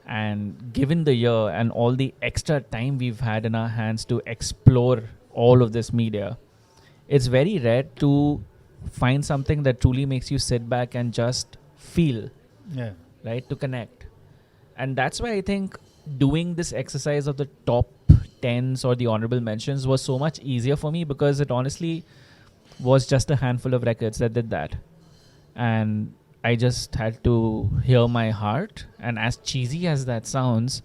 and given the year and all the extra time we've had in our hands to explore all of this media, it's very rare to find something that truly makes you sit back and just feel, Yeah. right, to connect. And that's why I think doing this exercise of the top tens or the honorable mentions was so much easier for me, because it honestly was just a handful of records that did that. And I just had to hear my heart. And as cheesy as that sounds,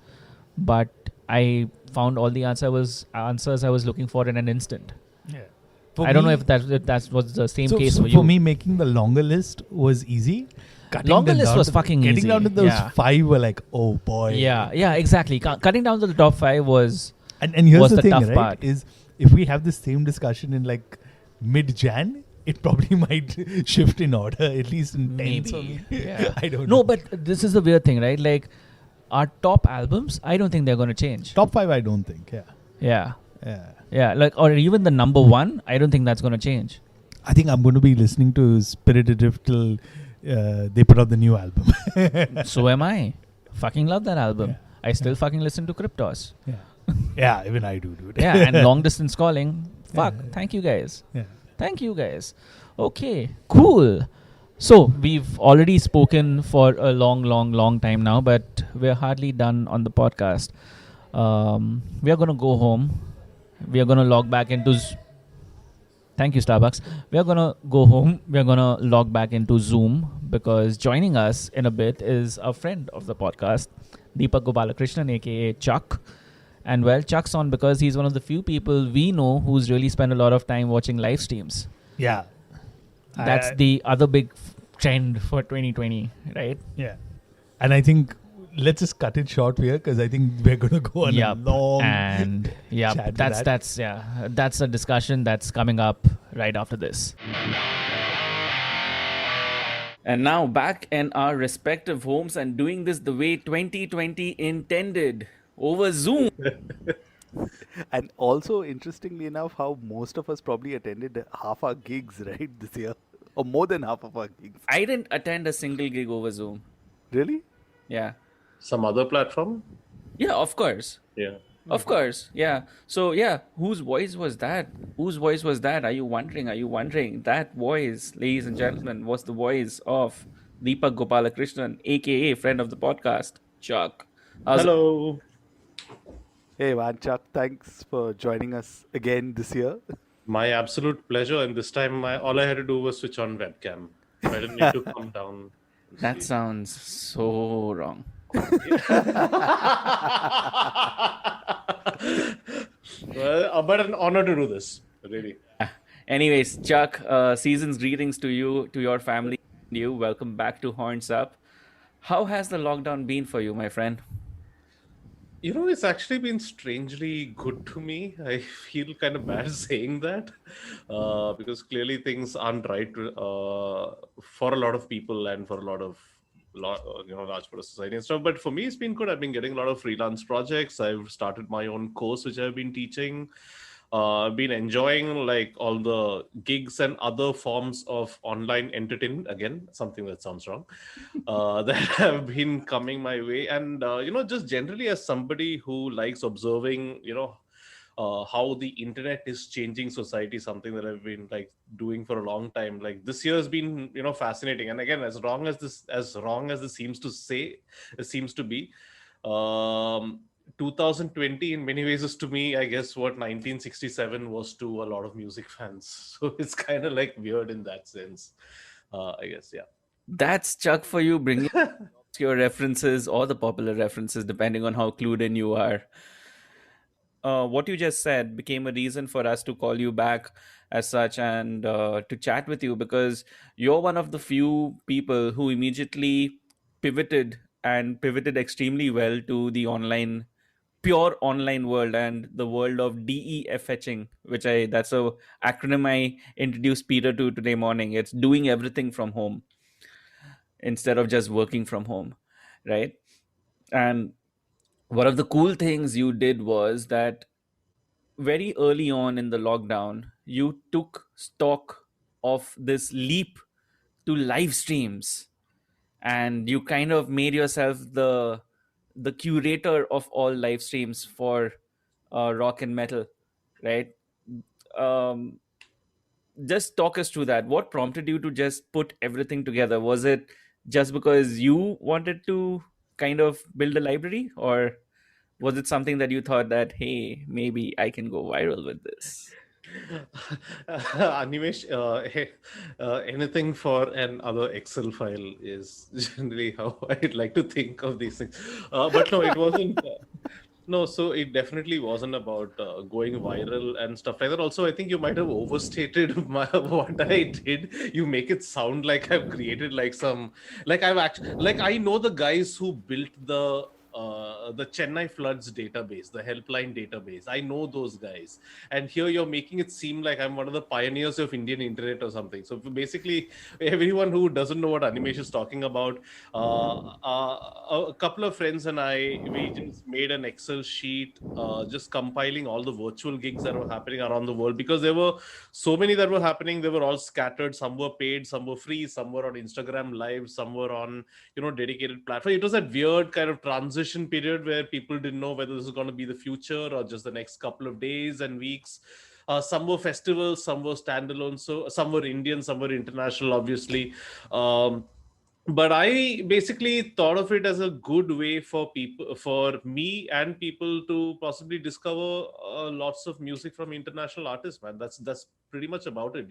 but I found all the answers I was looking for in an instant. Yeah. I don't know if that was the same case for you. For me, making the longer list was easy. Longer list was fucking easy. Getting down to those 5 were like, oh boy. Yeah, exactly. Cutting down to the top 5 was and here's was the the thing, tough right? part. Is if we have the same discussion in like mid-Jan, it probably might shift in order, at least in tens for me. Yeah. I don't know. No, but this is the weird thing, right? Like, our top albums, I don't think they're going to change. Top 5, I don't think. Yeah. Yeah. Like, or even the number 1, I don't think that's going to change. I think I'm going to be listening to Spirit Adrift till they put out the new album. So am I. Fucking love that album. Yeah. I still fucking listen to Cryptos. Yeah. Yeah, even I do, dude. Yeah, and long distance calling. Fuck. Yeah. Thank you guys. Yeah. Thank you guys. Okay, cool. So we've already spoken for a long time now, but we're hardly done on the podcast. We are going to go home. We are going to log back into... Thank you, Starbucks. We are going to go home. We are going to log back into Zoom, because joining us in a bit is a friend of the podcast, Deepak Gopalakrishnan, aka Chuck. And well, Chuck's on because he's one of the few people we know who's really spent a lot of time watching live streams. Yeah. That's the other big trend for 2020, right? Yeah. And I think let's just cut it short here, because I think we're going to go on a long and chat to that's a discussion that's coming up right after this. And now back in our respective homes and doing this the way 2020 intended, over Zoom. And also, interestingly enough, how most of us probably attended half our gigs, right, this year. Or more than half of our gigs. I didn't attend a single gig over Zoom. Really? Yeah. Some other platform? Yeah, of course. Yeah. Of course. Yeah. So, yeah, whose voice was that? Whose voice was that? Are you wondering? That voice, ladies and gentlemen, was the voice of Deepak Gopalakrishnan, aka friend of the podcast, Chuck. Hello. Hey, man, Chuck, thanks for joining us again this year. My absolute pleasure. And this time, all I had to do was switch on webcam. I didn't need to come down. That sounds so wrong. Well, but an honor to do this, really. Anyways, Chuck, season's greetings to you, to your family, and you. Welcome back to Horns Up. How has the lockdown been for you, my friend? You know, it's actually been strangely good to me. I feel kind of bad saying that because clearly things aren't right for a lot of people and for a lot of large part of society and stuff. But for me, it's been good. I've been getting a lot of freelance projects. I've started my own course, which I've been teaching. I've been enjoying like all the gigs and other forms of online entertainment. Again, something that sounds wrong, that have been coming my way. And, just generally as somebody who likes observing, how the internet is changing society, something that I've been like doing for a long time. Like this year has been, fascinating. And again, as wrong as this seems to be, 2020 in many ways is to me, I guess, what 1967 was to a lot of music fans. So it's kind of like weird in that sense, I guess. Yeah. That's Chuck for you, bringing your references or the popular references, depending on how clued in you are. What you just said became a reason for us to call you back as such and to chat with you, because you're one of the few people who immediately pivoted extremely well to the pure online world and the world of DEFHing, that's a acronym I introduced Peter to today morning. It's doing everything from home. instead of just working from home, right? And one of the cool things you did was that very early on in the lockdown, you took stock of this leap to live streams, and you kind of made yourself the curator of all live streams for rock and metal, right? um, just talk us through that. What prompted you to just put everything together? Was it just because you wanted to kind of build a library, or was it something that you thought that, hey, maybe I can go viral with this? Animesh, anything for an other Excel file is generally how I'd like to think of these things. But no, it wasn't. No, so it definitely wasn't about going viral and stuff like that. Also, I think you might have overstated what I did. You make it sound like I've created like some, like I've actually, like I know the guys who built the Chennai floods database, the helpline database. I know those guys, and here you're making it seem like I'm one of the pioneers of Indian internet or something. So basically, everyone who doesn't know what Animesh is talking about, a couple of friends and we just made an Excel sheet, just compiling all the virtual gigs that were happening around the world, because there were so many that were happening. They were all scattered. Some were paid, some were free, some were on Instagram Live, some were on dedicated platform. It was that weird kind of transition period where people didn't know whether this is going to be the future or just the next couple of days and weeks. Some were festivals, some were standalone, so some were Indian, some were international, obviously. But I basically thought of it as a good way for people, for me and people, to possibly discover lots of music from international artists. Man, that's pretty much about it.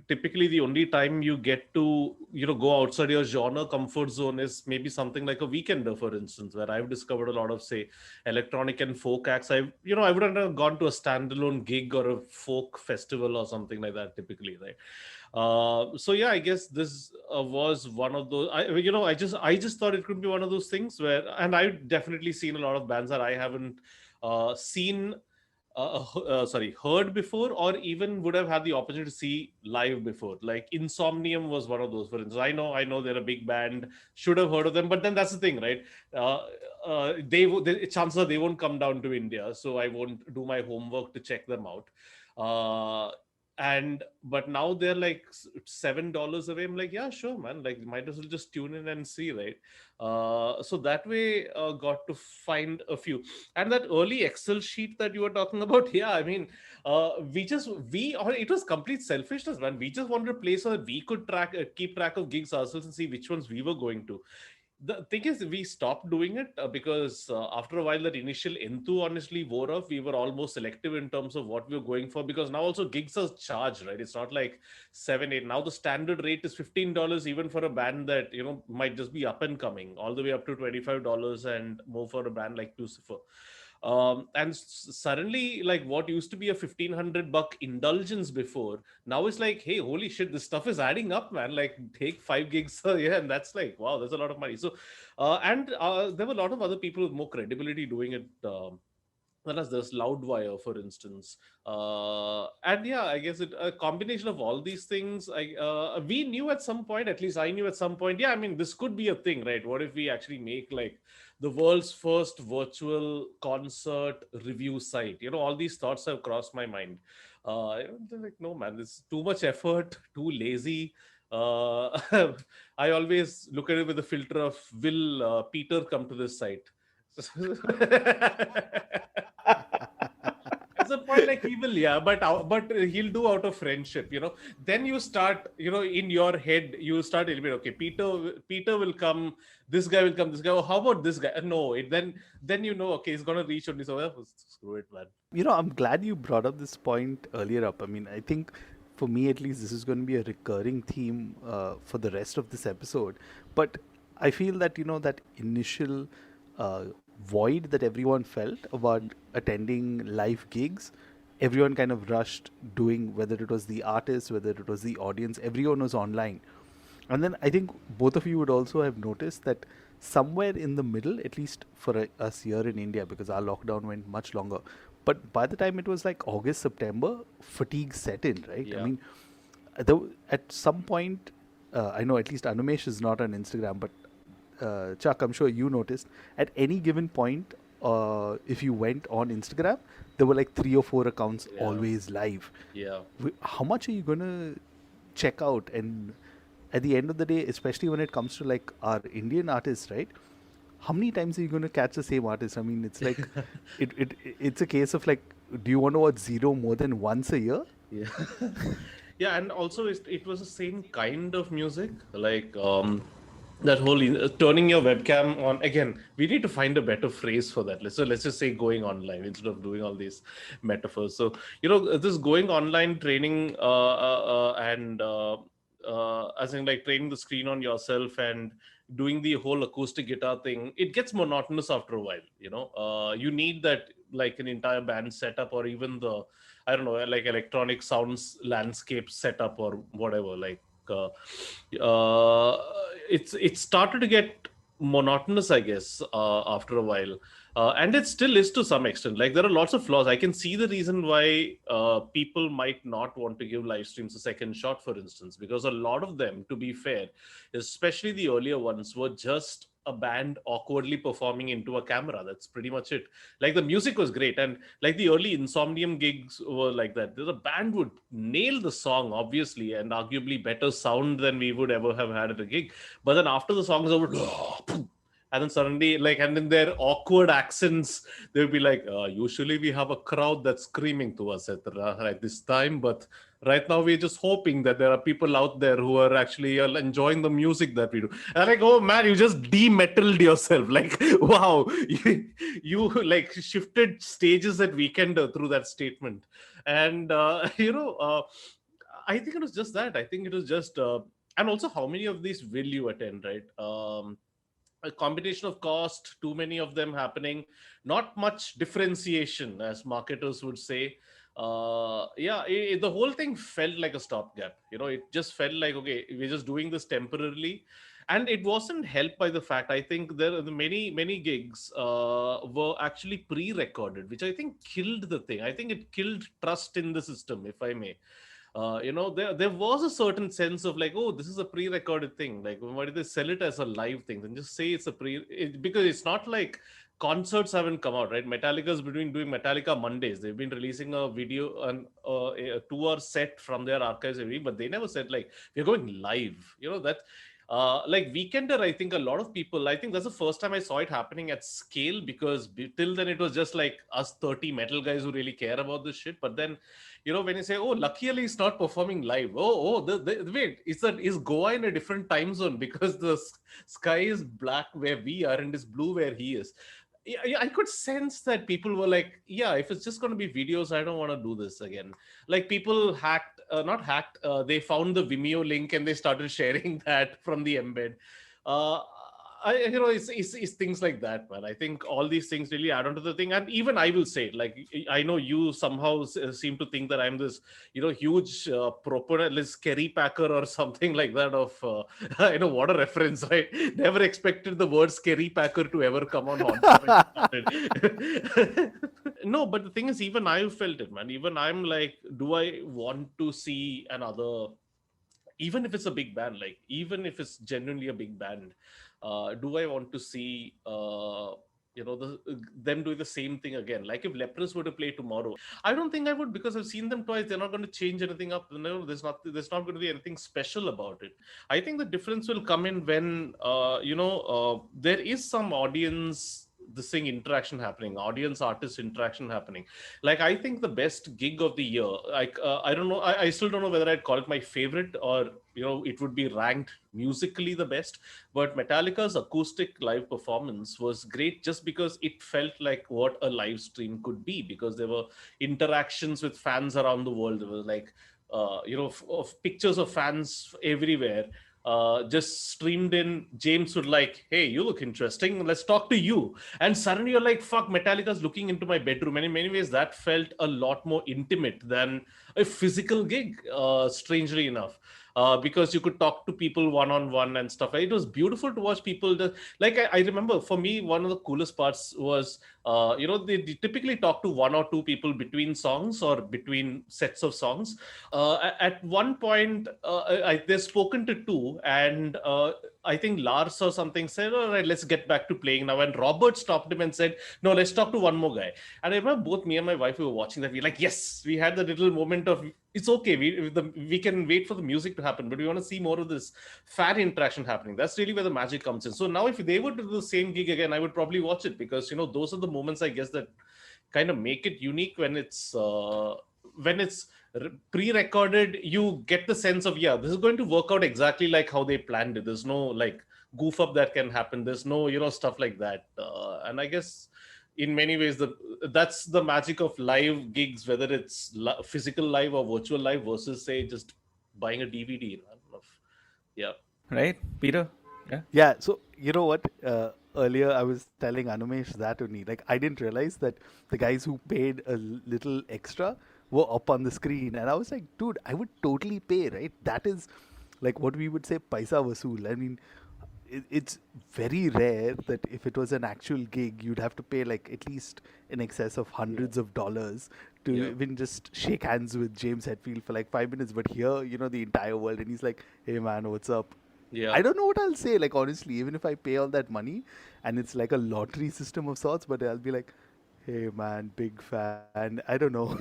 Typically the only time you get to go outside your genre comfort zone is maybe something like a Weekender, for instance, where I've discovered a lot of, say, electronic and folk acts. I wouldn't have gone to a standalone gig or a folk festival or something like that typically, right? So yeah, I guess this was one of those. I just thought it could be one of those things where, and I've definitely seen a lot of bands that I haven't seen, heard before, or even would have had the opportunity to see live before. Like Insomnium was one of those. For instance, I know they're a big band, should have heard of them, but then that's the thing, right? Chances are they won't come down to India, so I won't do my homework to check them out. But now they're like $7 away. I'm like, yeah, sure, man, like might as well just tune in and see, right? So that way, got to find a few. And that early Excel sheet that you were talking about, yeah, I mean, it was complete selfishness, man. We just wanted a place so that we could keep track of gigs ourselves and see which ones we were going to. The thing is, we stopped doing it because after a while, that initial enthu honestly wore off. We were almost selective in terms of what we were going for, because now also gigs are charged, right? It's not like 7-8. Now the standard rate is $15, even for a band that might just be up and coming, all the way up to $25 and more for a band like Lucifer. And suddenly, like, what used to be a $1,500 indulgence before, now it's like, hey, holy shit, this stuff is adding up, man. Like, take 5 gigs a year, and that's like, wow, that's a lot of money. So there were a lot of other people with more credibility doing it. There's Loudwire, for instance, and yeah, I guess a combination of all these things. We knew at some point, at least I knew at some point, yeah, I mean, this could be a thing, right? What if we actually make like the world's first virtual concert review site? All these thoughts have crossed my mind. They're like, no, man, this is too much effort, too lazy. I always look at it with the filter of, will Peter come to this site? At some point, like, he will, yeah, but he'll do out of friendship, Then you start, in your head, you start a bit, okay, Peter will come, this guy will come, this guy. Oh, how about this guy? No, then okay, he's gonna reach only. So screw it, man. I'm glad you brought up this point earlier up. I mean, I think for me at least, this is going to be a recurring theme for the rest of this episode. But I feel that that initial void that everyone felt about attending live gigs, everyone kind of rushed doing, whether it was the artist, whether it was the audience, everyone was online. And then I think both of you would also have noticed that somewhere in the middle, at least for us here in India, because our lockdown went much longer, but by the time it was like August, September, fatigue set in, right? Yeah. I mean, at some point, I know at least Animesh is not on Instagram, but Chuck, I'm sure you noticed at any given point, if you went on Instagram, there were like 3 or 4 accounts Yeah. always live. Yeah. How much are you gonna check out? And at the end of the day, especially when it comes to like our Indian artists, right? How many times are you gonna catch the same artist? I mean, it's like it's a case of like, do you want to watch Zero more than once a year? Yeah. Yeah, and also it was the same kind of music, like that whole turning your webcam on. Again, we need to find a better phrase for that. Let's just say going online instead of doing all these metaphors. So this going online training and as in like training the screen on yourself and doing the whole acoustic guitar thing, it gets monotonous after a while. You need that, like an entire band setup, or even the, I don't know, like electronic sounds landscape setup or whatever. Like it started to get monotonous, I guess, after a while. And it still is to some extent. Like there are lots of flaws. I can see the reason why people might not want to give live streams a second shot, for instance, because a lot of them, to be fair, especially the earlier ones, were just a band awkwardly performing into a camera. That's pretty much it. Like the music was great, and like the early Insomnium gigs were like that. The band would nail the song, obviously, and arguably better sound than we would ever have had at a gig. But then after the songs over, and then suddenly, like, and in their awkward accents, they would be like, usually we have a crowd that's screaming to us at this time, but right now we're just hoping that there are people out there who are actually enjoying the music that we do. And like, oh man, you just demetalled yourself. Like, wow, you like shifted stages at Weekender through that statement. And I think it was just that. I think it was just and also, how many of these will you attend, right? A combination of cost, too many of them happening, not much differentiation, as marketers would say. The whole thing felt like a stopgap. It just felt like, okay, we're just doing this temporarily. And it wasn't helped by the fact, I think there are many gigs were actually pre-recorded, which I think killed the thing. I think it killed trust in the system, if I may. There was a certain sense of like, oh, this is a pre-recorded thing. Like, why did they sell it as a live thing? Then just say it's a because it's not like concerts haven't come out, right? Metallica's been doing Metallica Mondays. They've been releasing a video and a 2-hour set from their archives every week, but they never said like we're going live. That. Like Weekender, I think a lot of people, I think that's the first time I saw it happening at scale, because till then it was just like us 30 metal guys who really care about this shit. But then, when you say, oh, Lucky Ali is not performing live. Wait, is Goa in a different time zone because the sky is black where we are and is blue where he is? Yeah, I could sense that people were like, yeah, if it's just going to be videos, I don't want to do this again. Like people they found the Vimeo link and they started sharing that from the embed. It's things like that, man. I think all these things really add on to the thing. And even I will say, like, I know you somehow seem to think that I'm this, huge proponent, Kerry Packer or something like that of, what a reference, right? Never expected the word Kerry Packer to ever come on. No, but the thing is, even I felt it, man. Even I'm like, do I want to see another, even if it's a big band, like even if it's genuinely a big band, do I want to see them doing the same thing again? Like if Leprous were to play tomorrow, I don't think I would, because I've seen them twice. They're not going to change anything up. No, there's not going to be anything special about it. I think the difference will come in when there is some audience interaction happening, audience artist interaction happening. Like I think the best gig of the year, like I don't know, I still don't know whether I'd call it my favorite or it would be ranked musically the best, but Metallica's acoustic live performance was great just because it felt like what a live stream could be, because there were interactions with fans around the world. There was like of pictures of fans everywhere, just streamed in. James would like, hey, you look interesting, let's talk to you. And suddenly you're like, fuck, Metallica's looking into my bedroom. And in many ways that felt a lot more intimate than a physical gig, strangely enough. Because you could talk to people one-on-one and stuff. It was beautiful to watch people. I remember, for me, one of the coolest parts was, they typically talk to one or two people between songs or between sets of songs. At one point, they're spoken to two, and I think Lars or something said, "All right, let's get back to playing now." And Robert stopped him and said, "No, let's talk to one more guy." And I remember both me and my wife, we were watching that. We were like, "Yes," we had the little moment of, it's okay. We can wait for the music to happen, but we want to see more of this fan interaction happening. That's really where the magic comes in. So now, if they were to do the same gig again, I would probably watch it, because those are the moments, I guess, that kind of make it unique. When it's pre-recorded, you get the sense of, yeah, this is going to work out exactly like how they planned it. There's no like goof up that can happen. There's no stuff like that. And I guess in many ways that's the magic of live gigs, whether it's physical live or virtual live versus, say, just buying a DVD. I don't know yeah. Right, Peter? Yeah. Yeah, so you know what? Earlier I was telling Anumesh that only. Like, I didn't realize that the guys who paid a little extra were up on the screen, and I was like, dude, I would totally pay, right? That is like what we would say paisa vasool. I mean, it's very rare that if it was an actual gig, you'd have to pay like at least in excess of hundreds of dollars to even just shake hands with James Hetfield for like 5 minutes. But here, the entire world, and he's like, "Hey man, what's up?" Yeah. I don't know what I'll say. Like, honestly, even if I pay all that money and it's like a lottery system of sorts, but I'll be like, "Hey man, big fan." I don't know.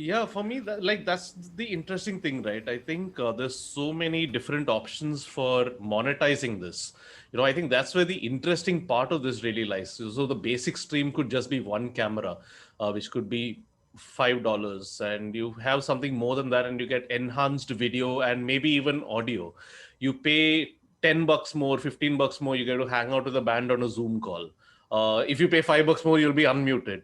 Yeah, for me, that's the interesting thing, right? I think there's so many different options for monetizing this. I think that's where the interesting part of this really lies. So the basic stream could just be one camera, which could be $5, and you have something more than that, and you get enhanced video and maybe even audio. You pay $10 more, $15 more, you get to hang out with a band on a Zoom call. If you pay $5 more, you'll be unmuted.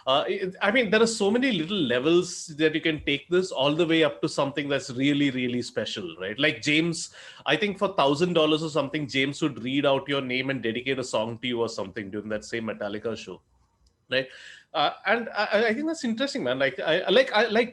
I mean, there are so many little levels that you can take this all the way up to something that's really, really special, right? Like James, I think for $1,000 or something, James would read out your name and dedicate a song to you or something during that same Metallica show, right? And I think that's interesting, man. Like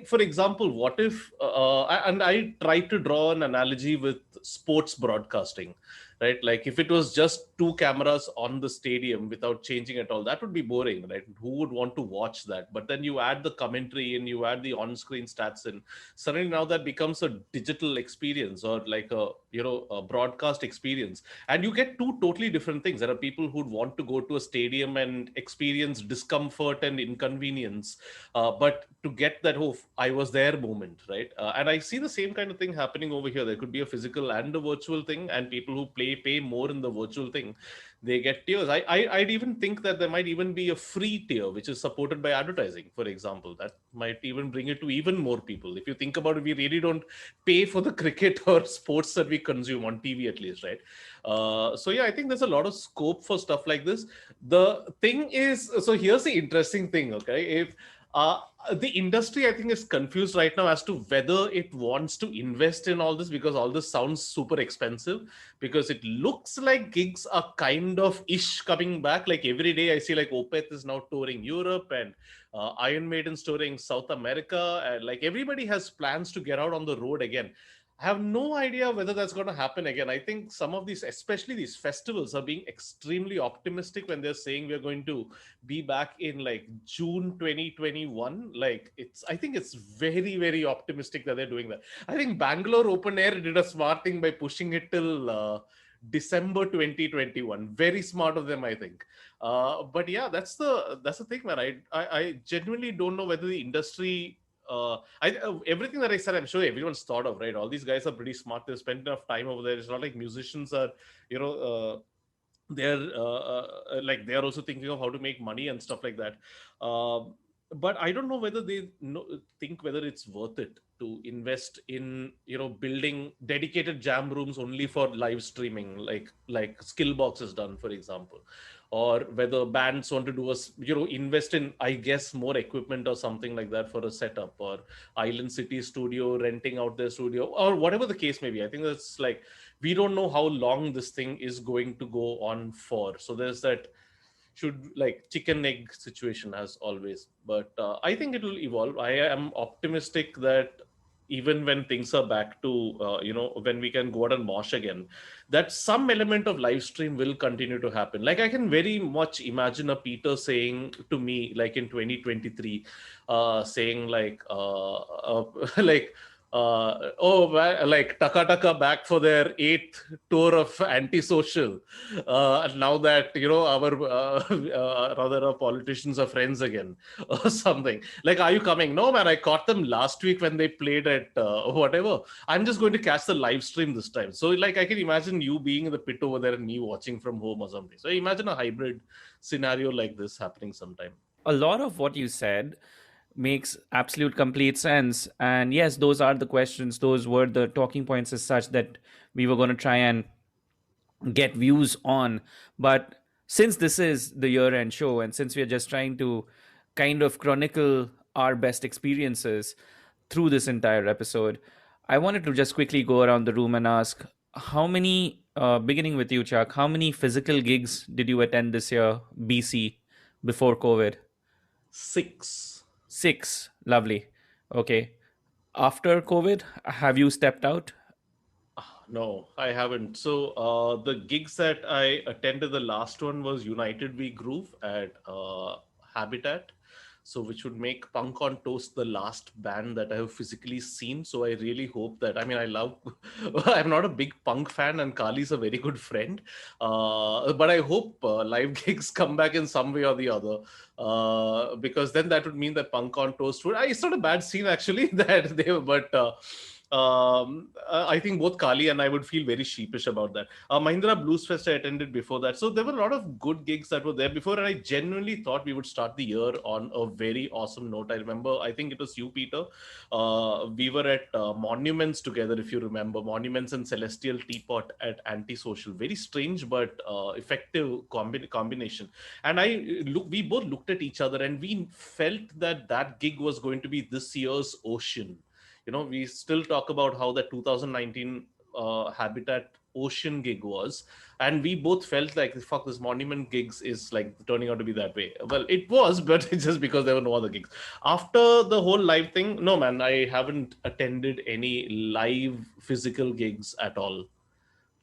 for example, what if and I try to draw an analogy with sports broadcasting, right? Like if it was just two cameras on the stadium without changing at all, that would be boring, right? Who would want to watch that? But then you add the commentary and you add the on-screen stats, and suddenly now that becomes a digital experience, or like a broadcast experience, and you get two totally different things. There are people who'd want to go to a stadium and experience discomfort and inconvenience, but to get that, oh, I was there moment, right? And I see the same kind of thing happening over here. There could be a physical and a virtual thing, and people who pay more in the virtual thing, they get tiers. I'd even think that there might even be a free tier which is supported by advertising, for example. That might even bring it to even more people. If you think about it, we really don't pay for the cricket or sports that we consume on TV, at least, right? So yeah, I think there's a lot of scope for stuff like this. The thing is, so here's the interesting thing, okay? If the industry, I think, is confused right now as to whether it wants to invest in all this, because all this sounds super expensive, because it looks like gigs are kind of ish coming back. Like every day I see like Opeth is now touring Europe, and Iron Maiden's touring South America, and like everybody has plans to get out on the road again. I have no idea whether that's going to happen again. I think some of these, especially these festivals, are being extremely optimistic when they're saying we're going to be back in like June 2021. I think it's very, very optimistic that they're doing that. I think Bangalore Open Air did a smart thing by pushing it till December 2021. Very smart of them, I think. But yeah, that's the thing, man. I genuinely don't know whether the industry. Everything that I said, I'm sure everyone's thought of, right? All these guys are pretty smart. They've spent enough time over there. It's not like musicians are, they're like they're also thinking of how to make money and stuff like that. But I don't know whether they think whether it's worth it to invest in building dedicated jam rooms only for live streaming, like Skillbox has done, for example, or whether bands want to do invest in, I guess, more equipment or something like that for a setup, or Island City Studio renting out their studio, or whatever the case may be. I think that's we don't know how long this thing is going to go on for. So there's that should like chicken egg situation as always. But I think it will evolve. I am optimistic that even when things are back to when we can go out and mosh again, that some element of live stream will continue to happen. Like I can very much imagine a Peter saying to me like in 2023, saying like like like Taka Taka back for their 8th tour of antisocial. Now that our rather our politicians are friends again or something. Like, are you coming? No, man. I caught them last week when they played at whatever. I'm just going to catch the live stream this time. So, like, I can imagine you being in the pit over there and me watching from home or something. So, imagine a hybrid scenario like this happening sometime. A lot of what you said makes absolute complete sense. And yes, those are the questions. Those were the talking points as such that we were going to try and get views on. But since this is the year end show, and since we are just trying to kind of chronicle our best experiences through this entire episode, I wanted to just quickly go around the room and ask how many, beginning with you, Chuck, how many physical gigs did you attend this year, BC, before COVID? 6. 6. Lovely. Okay. After COVID, have you stepped out? No, I haven't. So the gigs that I attended, the last one was United We Groove at Habitat. So which would make Punk on Toast the last band that I have physically seen. So I really hope that, I mean, I love, I'm not a big punk fan and Kali's a very good friend. But I hope live gigs come back in some way or the other. Because then that would mean that Punk on Toast would, it's not a bad scene actually that they were, but I think both Kali and I would feel very sheepish about that. Mahindra Blues Fest I attended before that. So there were a lot of good gigs that were there before, and I genuinely thought we would start the year on a very awesome note. I remember, I think it was you, Peter. We were at Monuments together, if you remember. Monuments and Celestial Teapot at Antisocial. Very strange but effective combination. And we both looked at each other and we felt that that gig was going to be this year's Ocean. We still talk about how the 2019 Habitat Ocean gig was, and we both felt like, fuck, this Monument gigs is like turning out to be that way. Well, it was, but it's just because there were no other gigs. After the whole live thing, no, man, I haven't attended any live physical gigs at all.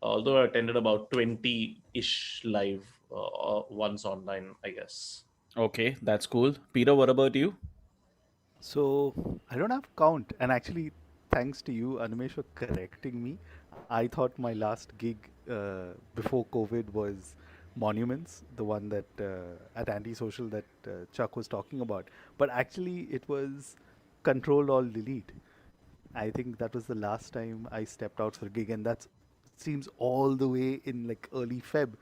Although I attended about 20-ish live once online, I guess. Okay, that's cool. Peter, what about you? So I don't have count, and actually, thanks to you, Animesh, for correcting me. I thought my last gig before COVID was Monuments, the one that at Antisocial that Chuck was talking about. But actually, it was Control All Delete. I think that was the last time I stepped out for a gig, and that seems all the way in like early Feb.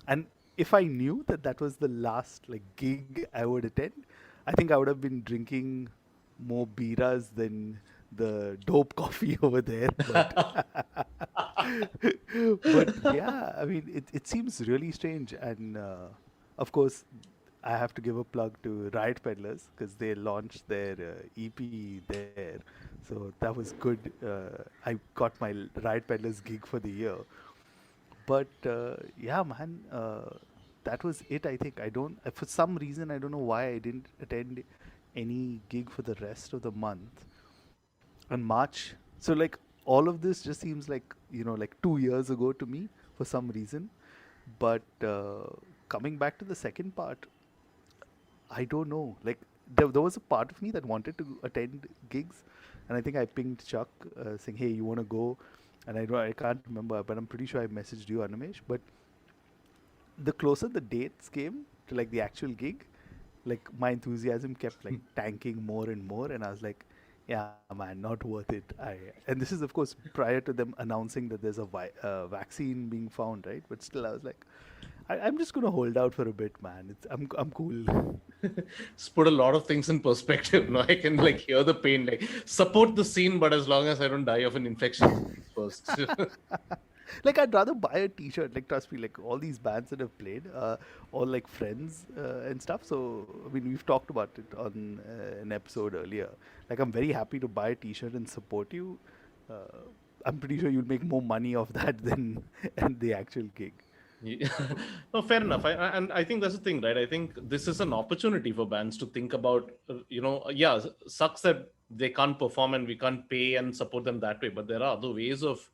And if I knew that that was the last like gig I would attend, I think I would have been drinking more beeras than the dope coffee over there. But yeah, I mean, it seems really strange. And of course, I have to give a plug to Riot Peddlers because they launched their EP there. So that was good. I got my Riot Peddlers gig for the year. But yeah, man, that was it. I think for some reason, I don't know why I didn't attend any gig for the rest of the month. And March, so like all of this just seems like like 2 years ago to me for some reason. But coming back to the second part, I don't know. Like there was a part of me that wanted to attend gigs, and I think I pinged Chuck saying, "Hey, you want to go?" And I can't remember, but I'm pretty sure I messaged you, Animesh. But the closer the dates came to like the actual gig, like my enthusiasm kept like tanking more and more, and I was like, yeah, man, not worth it. And this is of course prior to them announcing that there's a vaccine being found, right? But still, I was like, I'm just gonna hold out for a bit, man. I'm cool. Just put a lot of things in perspective. No, I can like hear the pain. Like support the scene, but as long as I don't die of an infection first. Like I'd rather buy a T-shirt. Like trust me, like all these bands that have played, all like friends and stuff. So I mean, we've talked about it on an episode earlier. Like I'm very happy to buy a T-shirt and support you. I'm pretty sure you'll make more money off that than the actual gig. Yeah. No, fair enough. And I think that's the thing, right? I think this is an opportunity for bands to think about, yeah, sucks that they can't perform and we can't pay and support them that way, but there are other ways of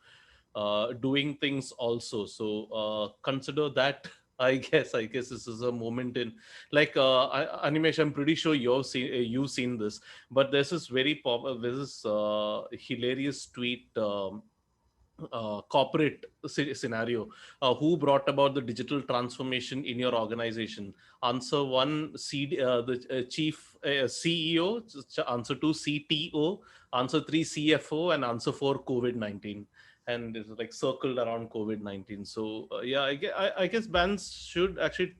doing things also. So consider that. I guess this is a moment in, like, Animesh. I'm pretty sure you've seen this, but there's this there's this hilarious tweet. Corporate scenario, who brought about the digital transformation in your organization? Answer one, the chief CEO. Answer two, CTO. Answer three, CFO. And answer four, COVID-19. And it's like circled around COVID-19. So yeah, I guess bands should actually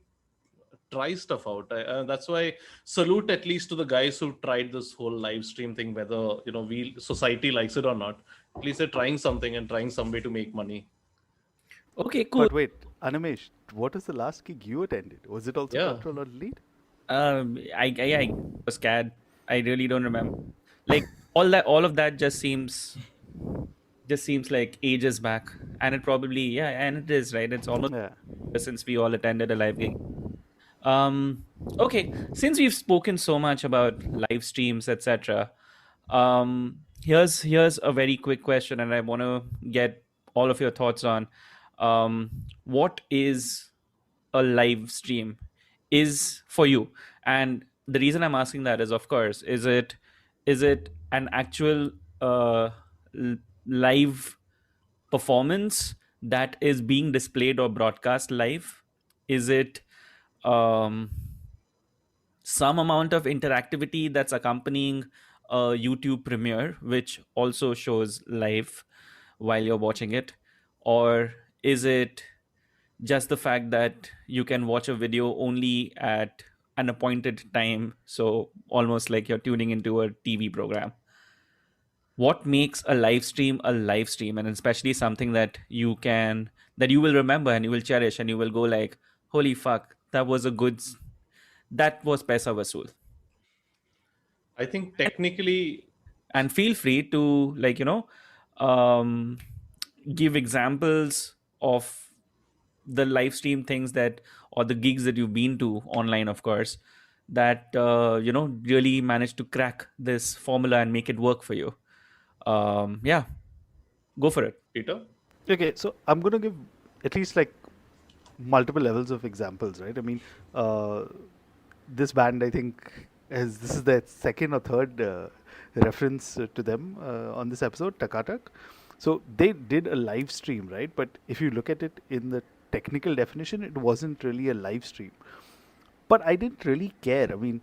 try stuff out. That's why salute at least to the guys who tried this whole live stream thing, whether we society likes it or not. At least they're trying something and trying some way to make money. Okay, cool. But wait, Animesh, what is the last gig you attended? Was it also Yeah. Control or Delete? I was scared. I really don't remember. Like all of that just seems like ages back, and it probably, yeah, and it is, right. It's almost Yeah. since we all attended a live gig. Okay, since we've spoken so much about live streams, etc., here's a very quick question, and I want to get all of your thoughts on what is a live stream is for you. And the reason I'm asking that is, of course, is it an actual live performance that is being displayed or broadcast live? Is it um, some amount of interactivity that's accompanying a YouTube premiere, which also shows live while you're watching it? Or is it just the fact that you can watch a video only at an appointed time, so almost like you're tuning into a TV program? What makes a live stream, and especially something that you will remember and you will cherish and you will go like, holy fuck, that was paisa vasool? I think technically, And feel free to, like, um, give examples of the live stream things that, or the gigs that you've been to online, of course, that really managed to crack this formula and make it work for you. Yeah, go for it. Peter. Okay, so I'm going to give at least like multiple levels of examples, right? I mean, this band, I think, this is their second or third reference to them on this episode, Takatak. So they did a live stream, right? But if you look at it in the technical definition, it wasn't really a live stream. But I didn't really care. I mean,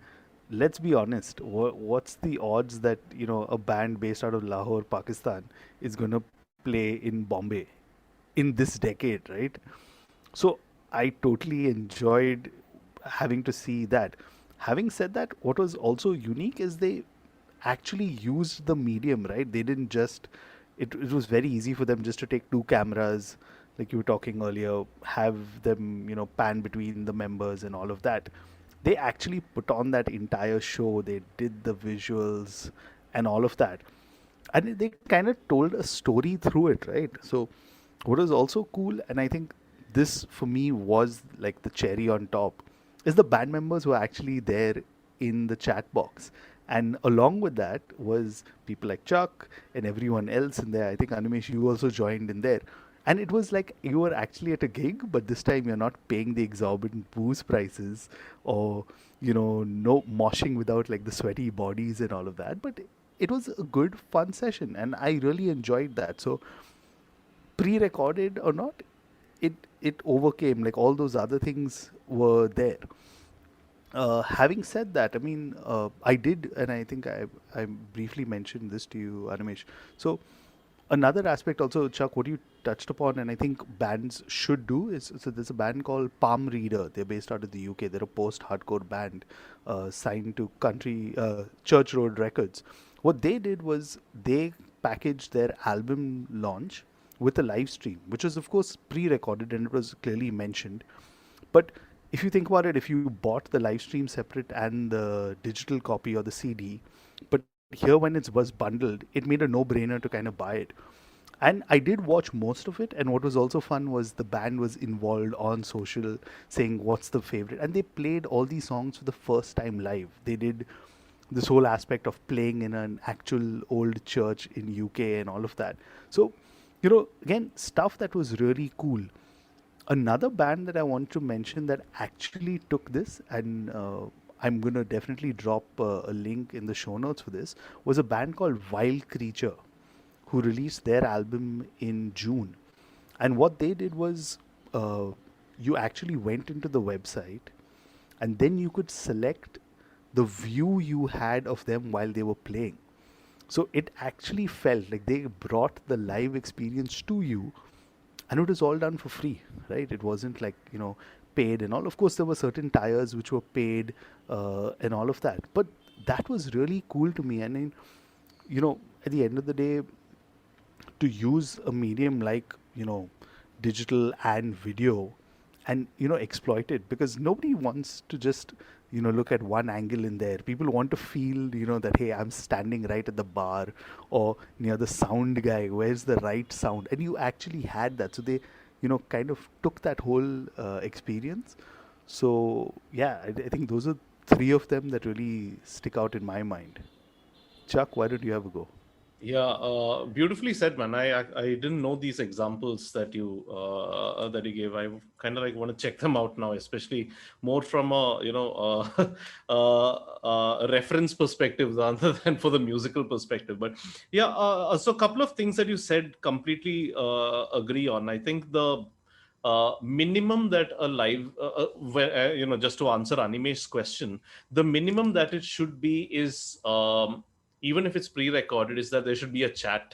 let's be honest. What's the odds that a band based out of Lahore, Pakistan, is going to play in Bombay in this decade, right? So I totally enjoyed having to see that. Having said that, what was also unique is they actually used the medium, right? They didn't just, it was very easy for them just to take two cameras, like you were talking earlier, have them, pan between the members and all of that. They actually put on that entire show, they did the visuals and all of that. And they kind of told a story through it, right? So, what was also cool, and I think this for me was like the cherry on top, is the band members were actually there in the chat box. And along with that was people like Chuck and everyone else in there. I think Animesh, you also joined in there. And it was like you were actually at a gig, but this time you're not paying the exorbitant booze prices or, no moshing without like the sweaty bodies and all of that. But it was a good, fun session. And I really enjoyed that. So, pre-recorded or not, it overcame, like all those other things were there. Having said that, I mean, I did, and I think I briefly mentioned this to you, Animesh. So another aspect also, Chuck, what you touched upon, and I think bands should do is, so there's a band called Palm Reader. They're based out of the UK. They're a post-hardcore band signed to Church Road Records. What they did was they packaged their album launch with a live stream, which was of course pre-recorded and it was clearly mentioned. But if you think about it, if you bought the live stream separate and the digital copy or the CD, but here when it was bundled, it made a no-brainer to kind of buy it. And I did watch most of it. And what was also fun was the band was involved on social, saying what's the favorite. And they played all these songs for the first time live. They did this whole aspect of playing in an actual old church in UK and all of that. So, again, stuff that was really cool. Another band that I want to mention that actually took this, and I'm going to definitely drop a link in the show notes for this, was a band called Wild Creature, who released their album in June. And what they did was you actually went into the website and then you could select the view you had of them while they were playing. So it actually felt like they brought the live experience to you, and it was all done for free, right? It wasn't like, paid and all. Of course, there were certain tires which were paid and all of that. But that was really cool to me. And then, at the end of the day, to use a medium like, digital and video and, exploit it, because nobody wants to just, look at one angle in there. People want to feel, that, hey, I'm standing right at the bar or near the sound guy. Where's the right sound? And you actually had that. So they, kind of took that whole experience. So, yeah, I think those are three of them that really stick out in my mind. Chuck, why don't you have a go? Yeah, beautifully said, man. I didn't know these examples that you gave. I kind of like want to check them out now, especially more from a a reference perspective rather than for the musical perspective. But yeah, so a couple of things that you said completely agree on. I think the minimum that a live, just to answer Animesh's question, the minimum that it should be is. Even if it's pre-recorded, is that there should be a chat.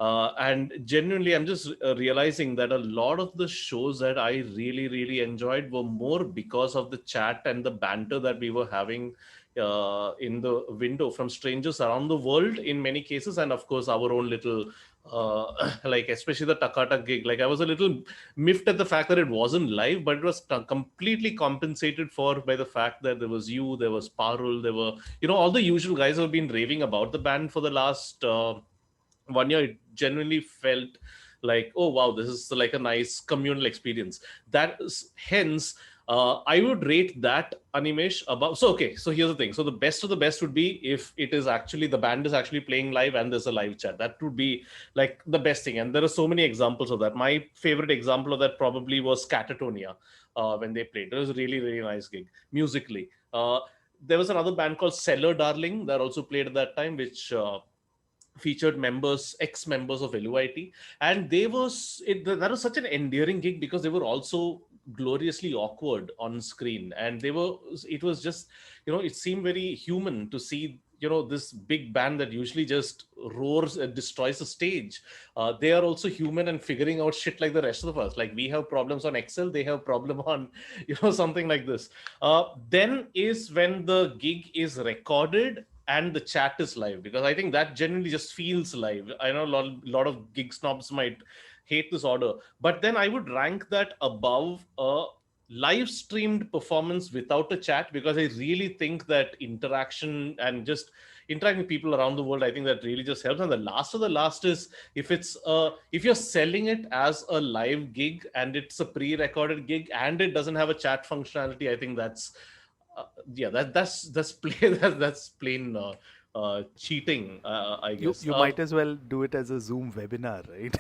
And genuinely, I'm just realizing that a lot of the shows that I really, really enjoyed were more because of the chat and the banter that we were having in the window from strangers around the world in many cases. And of course, our own little, like especially the Takata gig. Like I was a little miffed at the fact that it wasn't live, but it was completely compensated for by the fact that there was you, there was Parul, there were, all the usual guys who have been raving about the band for the last 1 year. It genuinely felt like, oh wow, this is like a nice communal experience. That is, hence I would rate that, Animesh, above. So okay, so here's the thing. So the best of the best would be if it is actually the band is actually playing live and there's a live chat. That would be like the best thing. And there are so many examples of that. My favorite example of that probably was Catatonia when they played. It was a really, really nice gig musically. There was another band called Cellar Darling that also played at that time, which featured ex-members of LUIT, and that was such an endearing gig because they were also gloriously awkward on screen, and it was just, it seemed very human to see, this big band that usually just roars and destroys the stage. They are also human and figuring out shit like the rest of us. Like we have problems on Excel, they have problem on, something like this. Then is when the gig is recorded and the chat is live, because I think that generally just feels live. I know a lot of gig snobs might hate this order, but then I would rank that above a live streamed performance without a chat, because I really think that interaction and just interacting with people around the world, I think that really just helps. And the last of the last is if you're selling it as a live gig and it's a pre-recorded gig and it doesn't have a chat functionality, I think that's that's plain cheating, I guess. You might as well do it as a Zoom webinar, right?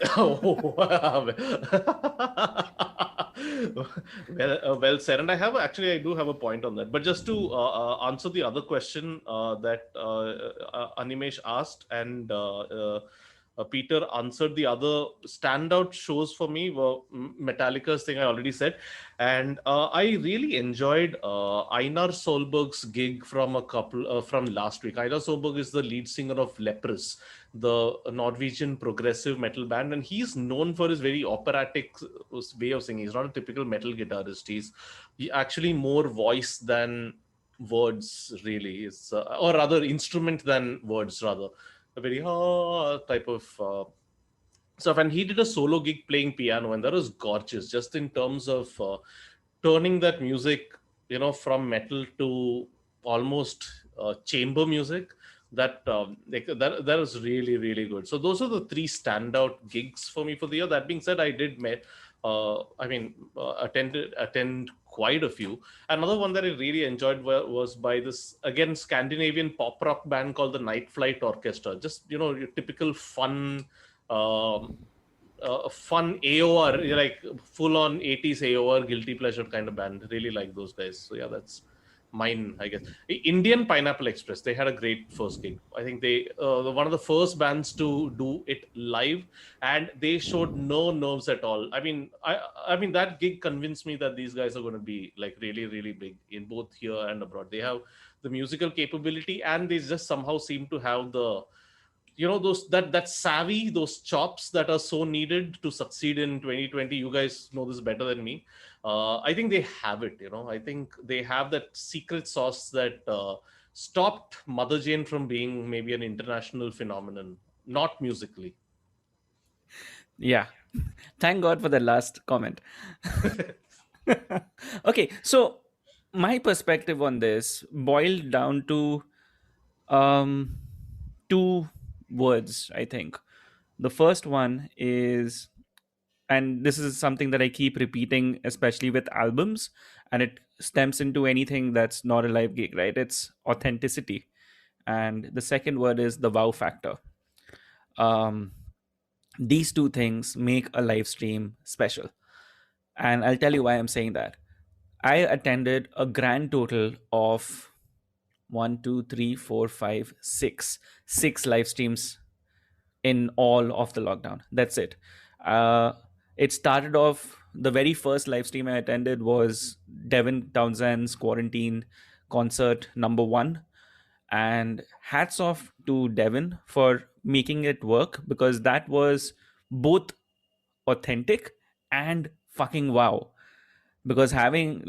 Well said. And I do have a point on that. But just to answer the other question that Animesh asked, and Peter answered, the other standout shows for me were Metallica's thing I already said. And I really enjoyed Einar Solberg's gig from last week. Einar Solberg is the lead singer of Leprous, the Norwegian progressive metal band, and he's known for his very operatic way of singing. He's not a typical metal guitarist. He's actually more voice than words, really. Or rather instrument than words, rather. A very type of stuff. And he did a solo gig playing piano, and that was gorgeous, just in terms of turning that music, from metal to almost chamber music. That was really, really good. So those are the three standout gigs for me for the year. That being said, I did attend quite a few. Another one that I really enjoyed was by this again Scandinavian pop rock band called the Night Flight Orchestra. Just your typical fun. Fun AOR, like full on 80s AOR guilty pleasure kind of band. Really like those guys. So yeah, that's mine, I guess. Indian Pineapple Express, they had a great first gig. I think they one of the first bands to do it live, and they showed no nerves at all. I mean that gig convinced me that these guys are going to be like really, really big in both here and abroad. They have the musical capability, and they just somehow seem to have the those that savvy, those chops that are so needed to succeed in 2020. You guys know this better than me. I think they have it. I think they have that secret sauce that stopped Mother Jane from being maybe an international phenomenon, not musically. Yeah. Thank God for the last comment. Okay, so my perspective on this boiled down to two words, I think. The first one is, and this is something that I keep repeating, especially with albums, and it stems into anything that's not a live gig, right? It's authenticity. And the second word is the wow factor. Um, these two things make a live stream special. And I'll tell you why I'm saying that. I attended a grand total of one, two, three, four, five, six live streams in all of the lockdown. That's it. Uh, it started off, the very first live stream I attended was Devin Townsend's Quarantine concert #1. And hats off to Devin for making it work, because that was both authentic and fucking wow. Because having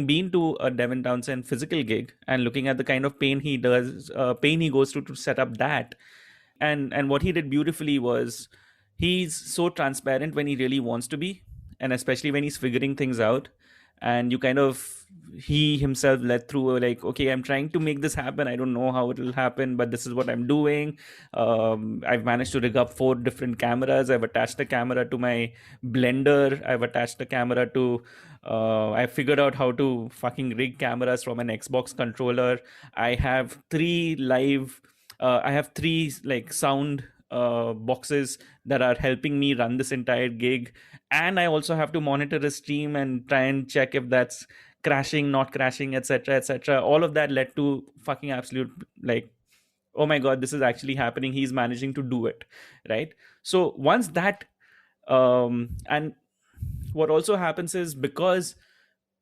been to a Devin Townsend physical gig and looking at the kind of pain he goes through to set up that, and what he did beautifully was, he's so transparent when he really wants to be, and especially when he's figuring things out, and he himself led through like, okay, I'm trying to make this happen, I don't know how it will happen, but this is what I'm doing. I've managed to rig up 4 different cameras. I've attached the camera to my blender. I've attached the camera to I figured out how to fucking rig cameras from an Xbox controller. I have 3 like sound boxes that are helping me run this entire gig, and I also have to monitor the stream and try and check if that's crashing, not crashing, etc., etc. All of that led to fucking absolute, like, oh my god, this is actually happening, he's managing to do it, right? So once that and what also happens is, because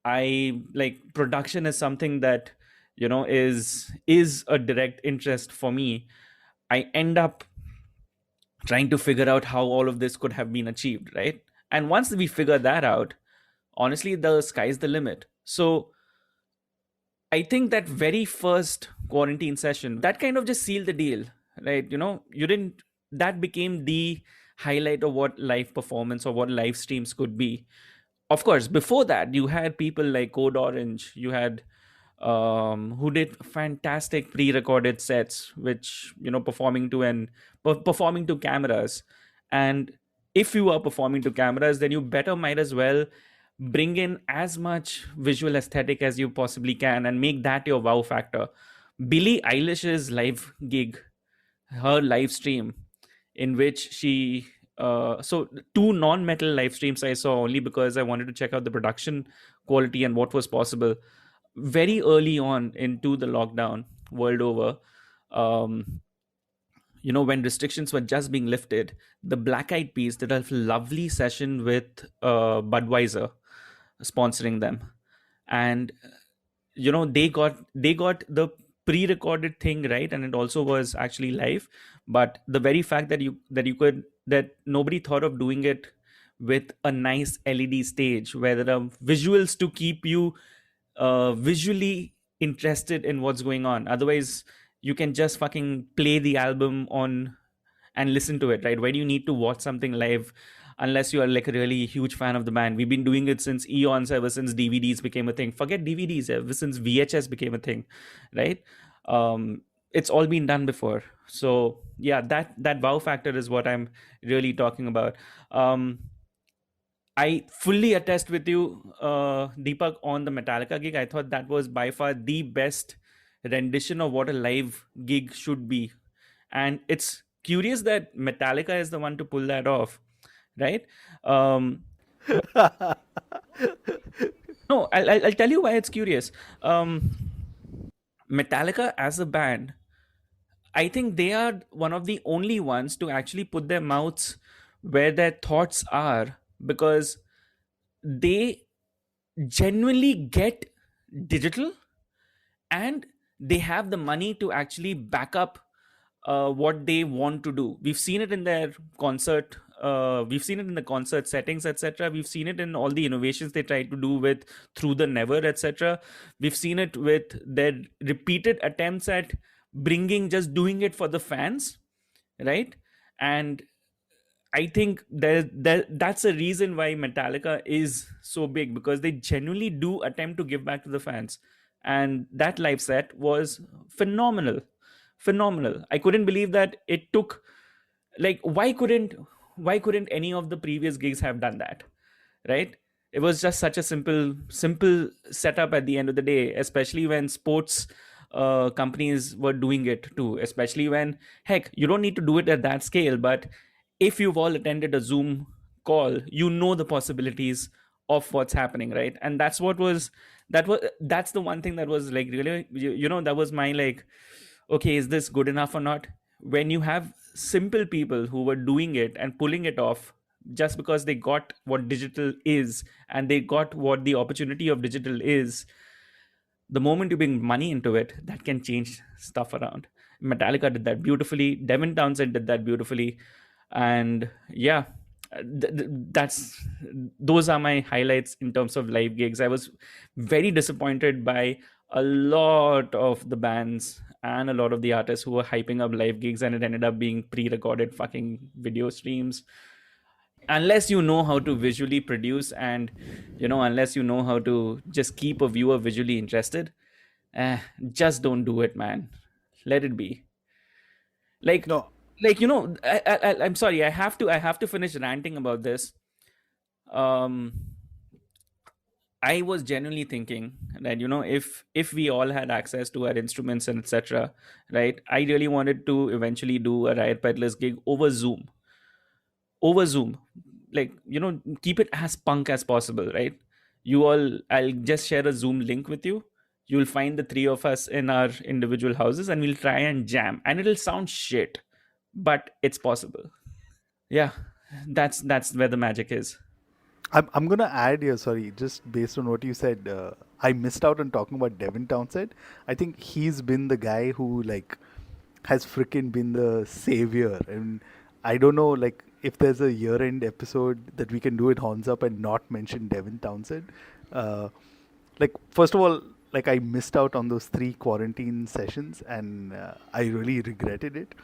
I like, production is something that is a direct interest for me, I end up trying to figure out how all of this could have been achieved, right? And once we figure that out, honestly, the sky's the limit. So I think that very first quarantine session, that kind of just sealed the deal, right? You didn't, that became the highlight of what live performance or what live streams could be. Of course, before that, you had people like Code Orange, you had who did fantastic pre-recorded sets, which performing to cameras. And if you are performing to cameras, then you better might as well bring in as much visual aesthetic as you possibly can and make that your wow factor. Billie Eilish's live gig, her live stream, in which she so 2 non-metal live streams I saw only because I wanted to check out the production quality and what was possible. Very early on into the lockdown world over, when restrictions were just being lifted, the Black Eyed Peas did a lovely session with Budweiser sponsoring them, and they got the pre-recorded thing right, and it also was actually live. But the very fact that nobody thought of doing it with a nice LED stage where there are visuals to keep you visually interested in what's going on. Otherwise, you can just fucking play the album on and listen to it, right? Why do you need to watch something live unless you are like a really huge fan of the band? We've been doing it since eons, ever since DVDs became a thing. Forget DVDs, ever since VHS became a thing, right? it's all been done before. So yeah, that wow factor is what I'm really talking about. I fully attest with you, Deepak, on the Metallica gig. I thought that was by far the best rendition of what a live gig should be. And it's curious that Metallica is the one to pull that off, right? Um, but no, I'll tell you why it's curious. Um, Metallica as a band, I think they are one of the only ones to actually put their mouths where their thoughts are, because they genuinely get digital, and they have the money to actually back up what they want to do. We've seen it in their concert. We've seen it in the concert settings, etc. We've seen it in all the innovations they try to do with Through the Never, etc. We've seen it with their repeated attempts at doing it for the fans, right? And I think that's a reason why Metallica is so big, because they genuinely do attempt to give back to the fans. And that live set was phenomenal. Phenomenal. I couldn't believe that it took, like, why couldn't any of the previous gigs have done that, right? It was just such a simple setup at the end of the day, especially when sports companies were doing it too, especially when, heck, you don't need to do it at that scale, but if you've all attended a Zoom call, you know the possibilities of what's happening, right? And that's the one thing that was like really, that was my like, okay, is this good enough or not? When you have simple people who were doing it and pulling it off just because they got what digital is, and they got what the opportunity of digital is, the moment you bring money into it, that can change stuff around. Metallica did that beautifully. Devin Townsend did that beautifully. And yeah, that's those are my highlights in terms of live gigs. I was very disappointed by a lot of the bands and a lot of the artists who were hyping up live gigs, and it ended up being pre-recorded fucking video streams. Unless you know how to visually produce, and unless you know how to just keep a viewer visually interested, just don't do it, man. Let it be. like No, I'm sorry, I have to finish ranting about this. um I was genuinely thinking that, if we all had access to our instruments and etc., right, I really wanted to eventually do a Riot Peddlers gig over Zoom. Like, keep it as punk as possible, right? I'll just share a Zoom link with you. You'll find the three of us in our individual houses, and we'll try and jam, and it'll sound shit, but it's possible. Yeah, that's where the magic is. I'm gonna add here. Sorry, just based on what you said, I missed out on talking about Devin Townsend. I think he's been the guy who like has freaking been the savior, and I don't know like if there's a year-end episode that we can do it horns up and not mention Devin Townsend. Uh, like first of all, like I missed out on those 3 quarantine sessions, and I really regretted it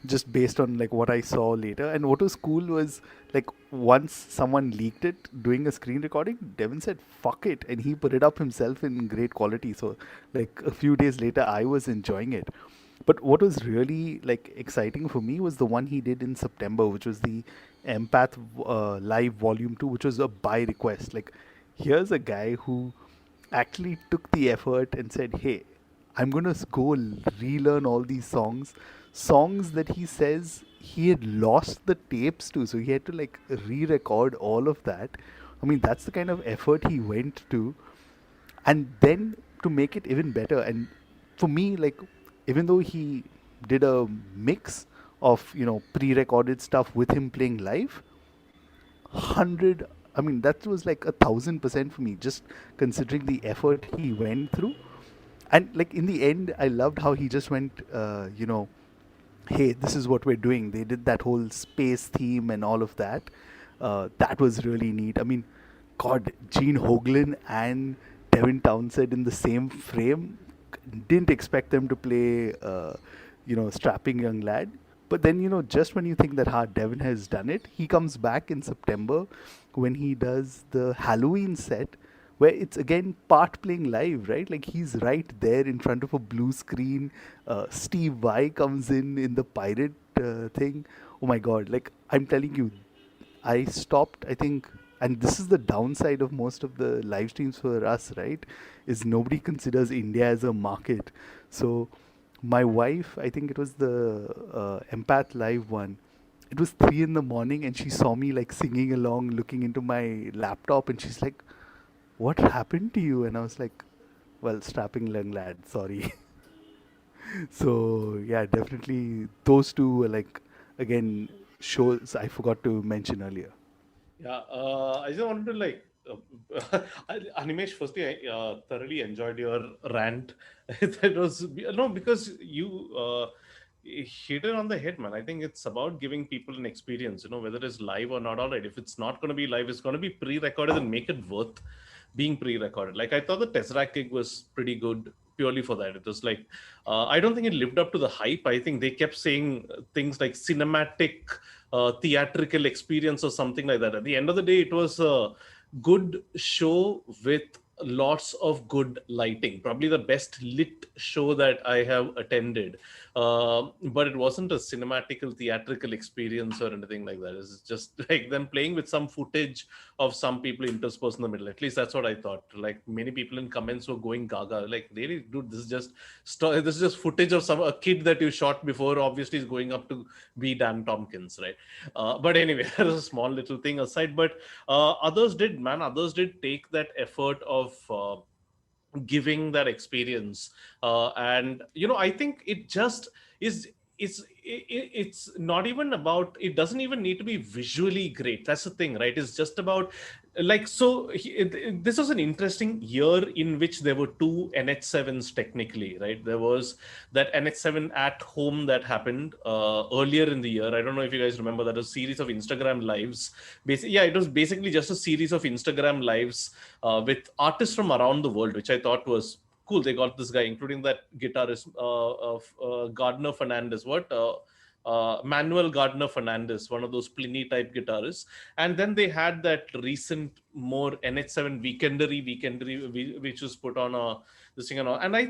just based on like what I saw later. And what was cool was like once someone leaked it doing a screen recording, Devin said fuck it, and he put it up himself in great quality. So like a few days later I was enjoying it. But what was really like exciting for me was the one he did in September, which was the Empath Live Volume 2, which was a by request. Like here's a guy who actually took the effort and said, hey, I'm going to go relearn all these songs that he says he had lost the tapes to. So he had to like re-record all of that. I mean, that's the kind of effort he went to. And then to make it even better. And for me, like, even though he did a mix of, pre-recorded stuff with him playing live, 100, I mean, that was like 1,000% for me, just considering the effort he went through. And like in the end, I loved how he just went, hey, this is what we're doing. They did that whole space theme and all of that. That was really neat. I mean, God, Gene Hoglan and Devin Townsend in the same frame. Didn't expect them to play, Strapping Young Lad. But then, just when you think that Devin has done it, he comes back in September when he does the Halloween set where it's again part playing live, right? Like he's right there in front of a blue screen. Steve Vai comes in the pirate thing. Oh my god! Like I'm telling you, I stopped. I think, and this is the downside of most of the live streams for us, right? Is nobody considers India as a market. So my wife, I think it was the Empath Live one. It was 3 in the morning, and she saw me like singing along, looking into my laptop, and she's like, "What happened to you?" And I was like, "Well, strapping young lad, sorry." So yeah, definitely those two were like again shows I forgot to mention earlier. Yeah, I just wanted to like Animesh. Firstly, I thoroughly enjoyed your rant. That was no, because you hit it on the head, man. I think it's about giving people an experience. Whether it's live or not. All right, if it's not going to be live, it's going to be pre-recorded and make it worth being pre-recorded. Like I thought the Tesseract gig was pretty good purely for that. It was like I don't think it lived up to the hype. I think they kept saying things like cinematic theatrical experience or something like that. At the end of the day, it was a good show with lots of good lighting, probably the best lit show that I have attended. But it wasn't a cinematical theatrical experience or anything like that. It's just like them playing with some footage of some people interspersed in the middle. At least that's what I thought. Like many people in comments were going gaga, like, really, dude, this is just this is just footage of a kid that you shot before, obviously is going up to be Dan Tompkins, right? But anyway, that was a small little thing aside. But others did take that effort of giving that experience, and I think it just is it's not even about, it doesn't even need to be visually great. That's the thing, right? It's just about, like, so this was an interesting year in which there were two NH7s technically, right? There was that NH7 at home that happened earlier in the year. I don't know if you guys remember that, a series of Instagram lives. Yeah, it was basically just a series of Instagram lives with artists from around the world, which I thought was cool. They got this guy, including that guitarist Gardner Fernandez. Manuel Gardner Fernandez, one of those Pliny type guitarists. And then they had that recent more NH7 weekendery, which was put on this thing and all. And I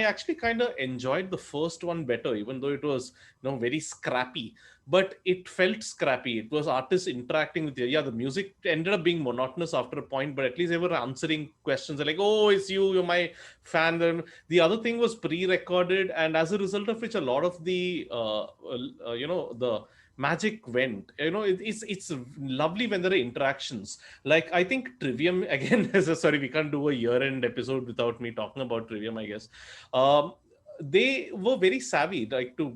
actually kind of enjoyed the first one better, even though it was very scrappy. But it felt scrappy. It was artists interacting with you. Yeah, the music ended up being monotonous after a point, but at least they were answering questions. They're like, "Oh, it's you. You're my fan." Then the other thing was pre-recorded, and as a result of which, a lot of the the magic went. It's lovely when there are interactions. Like I think Trivium again. Sorry, we can't do a year-end episode without me talking about Trivium, I guess. They were very savvy, like, to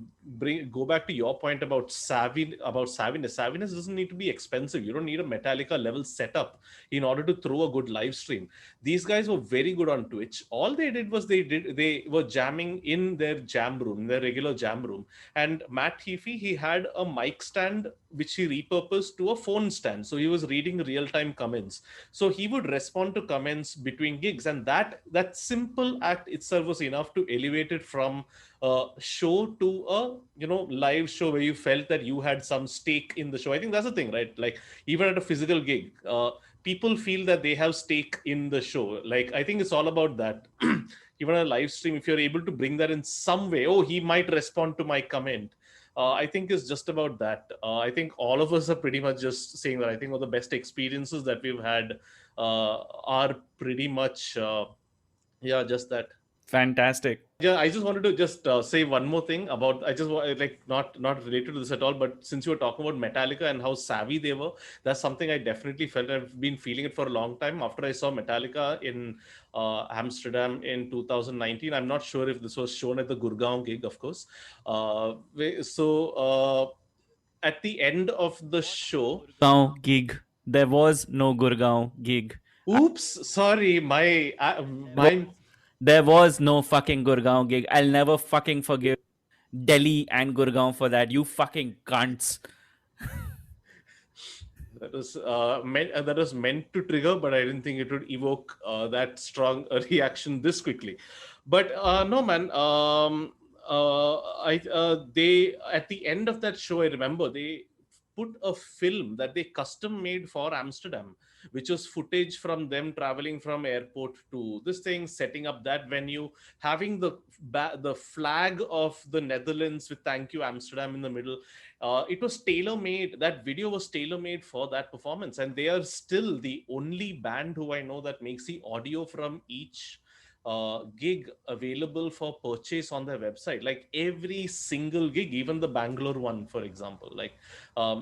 go back to your point about savviness. Savviness doesn't need to be expensive. You don't need a Metallica level setup in order to throw a good live stream. These guys were very good on Twitch. All they did was they were jamming in their jam room, in their regular jam room. And Matt Heafy, he had a mic stand which he repurposed to a phone stand, so he was reading real-time comments. So he would respond to comments between gigs, and that simple act itself was enough to elevate it from a show to a live show where you felt that you had some stake in the show. I think that's the thing, right? Like even at a physical gig, people feel that they have stake in the show. Like I think it's all about that. Even a live stream, if you're able to bring that in some way, oh, he might respond to my comment. I think it's just about that. I think all of us are pretty much just saying that I think all the best experiences that we've had are pretty much, just that. Fantastic. Yeah, I just wanted to just say one more thing about, I just like not related to this at all, but since you were talking about Metallica and how savvy they were, that's something I definitely felt. I've been feeling it for a long time after I saw Metallica in Amsterdam in 2019. I'm not sure if this was shown at the Gurgaon gig, of course. At the end of the show, Gurgaon gig. There was no Gurgaon gig. oops, sorry, There was no fucking Gurgaon gig. I'll never fucking forgive Delhi and Gurgaon for that. You fucking cunts. that was meant to trigger, but I didn't think it would evoke that strong a reaction this quickly. But no, man. They at the end of that show, I remember they put a film that they custom made for Amsterdam, which was footage from them traveling from airport to this thing, setting up that venue, having the flag of the Netherlands with "Thank you Amsterdam" in the middle. It was tailor made. That video was tailor made for that performance, and they are still the only band who I know that makes the audio from each gig available for purchase on their website. Like every single gig, even the Bangalore one, for example. Like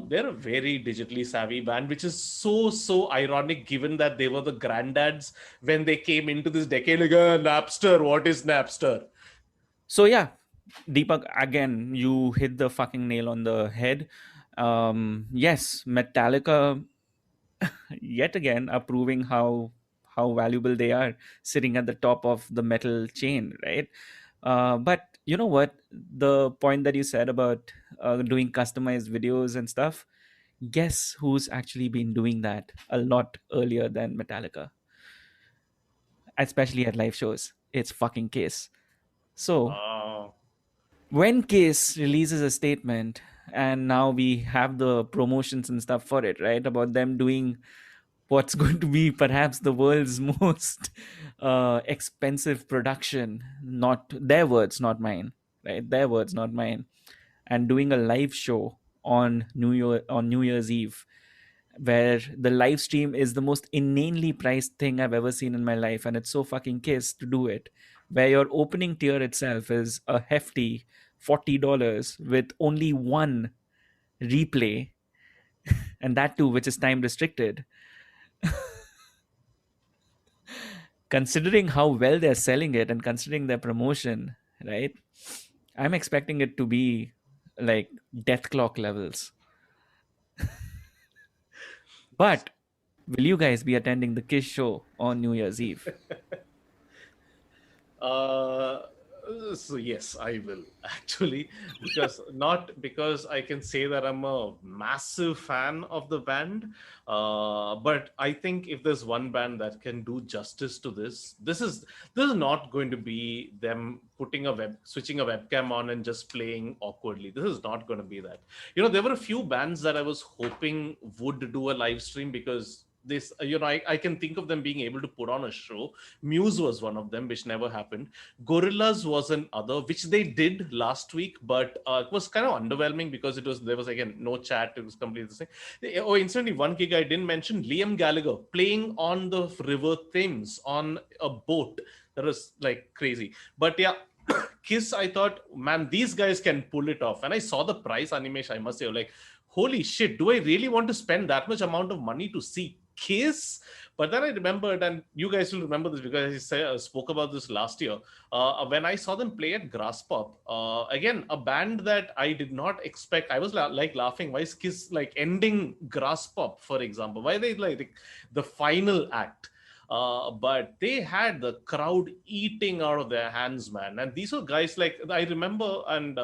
they're a very digitally savvy band, which is so ironic given that they were the granddads when they came into this decade. Like, Napster, what is Napster? So yeah, Deepak, again, you hit the fucking nail on the head. Yes, Metallica yet again are proving how valuable they are, sitting at the top of the metal chain, right? But you know what? The point that you said about doing customized videos and stuff, guess who's actually been doing that a lot earlier than Metallica, especially at live shows? It's fucking Kiss. So Uh, when Kiss releases a statement, and now we have the promotions and stuff for it, right? About them doing what's going to be perhaps the world's most expensive production, not their words, not mine, right? Their words, not mine. And doing a live show on New Year's Eve, where the live stream is the most inanely priced thing I've ever seen in my life, and it's so fucking Kiss to do it, where your opening tier itself is a hefty $40 with only one replay, and that too, which is time restricted. Considering how well they're selling it and considering their promotion, right? I'm expecting it to be like death clock levels. But will you guys be attending the Kiss show on New Year's Eve? Uh, so yes, I will actually, because not because I can say that I'm a massive fan of the band, but I think if there's one band that can do justice to this is not going to be them switching a webcam on and just playing awkwardly. This is not going to be that. There were a few bands that I was hoping would do a live stream because I can think of them being able to put on a show. Muse was one of them, which never happened. Gorillaz was another, which they did last week, but it was kind of underwhelming because there was again no chat. It was completely the same. Oh, incidentally, one gig I didn't mention: Liam Gallagher playing on the River Thames on a boat. That was like crazy. But yeah, Kiss, I thought, man, these guys can pull it off. And I saw the price, Animesh, I must say, like, holy shit, do I really want to spend that much amount of money to see Kiss? But then I remembered, and you guys will remember this because I spoke about this last year, when I saw them play at Grass Pop. Again, a band that I did not expect. I was like laughing. Why is Kiss like ending Grass Pop, for example? Why are they like the final act? But they had the crowd eating out of their hands, man. And these were guys like I remember, and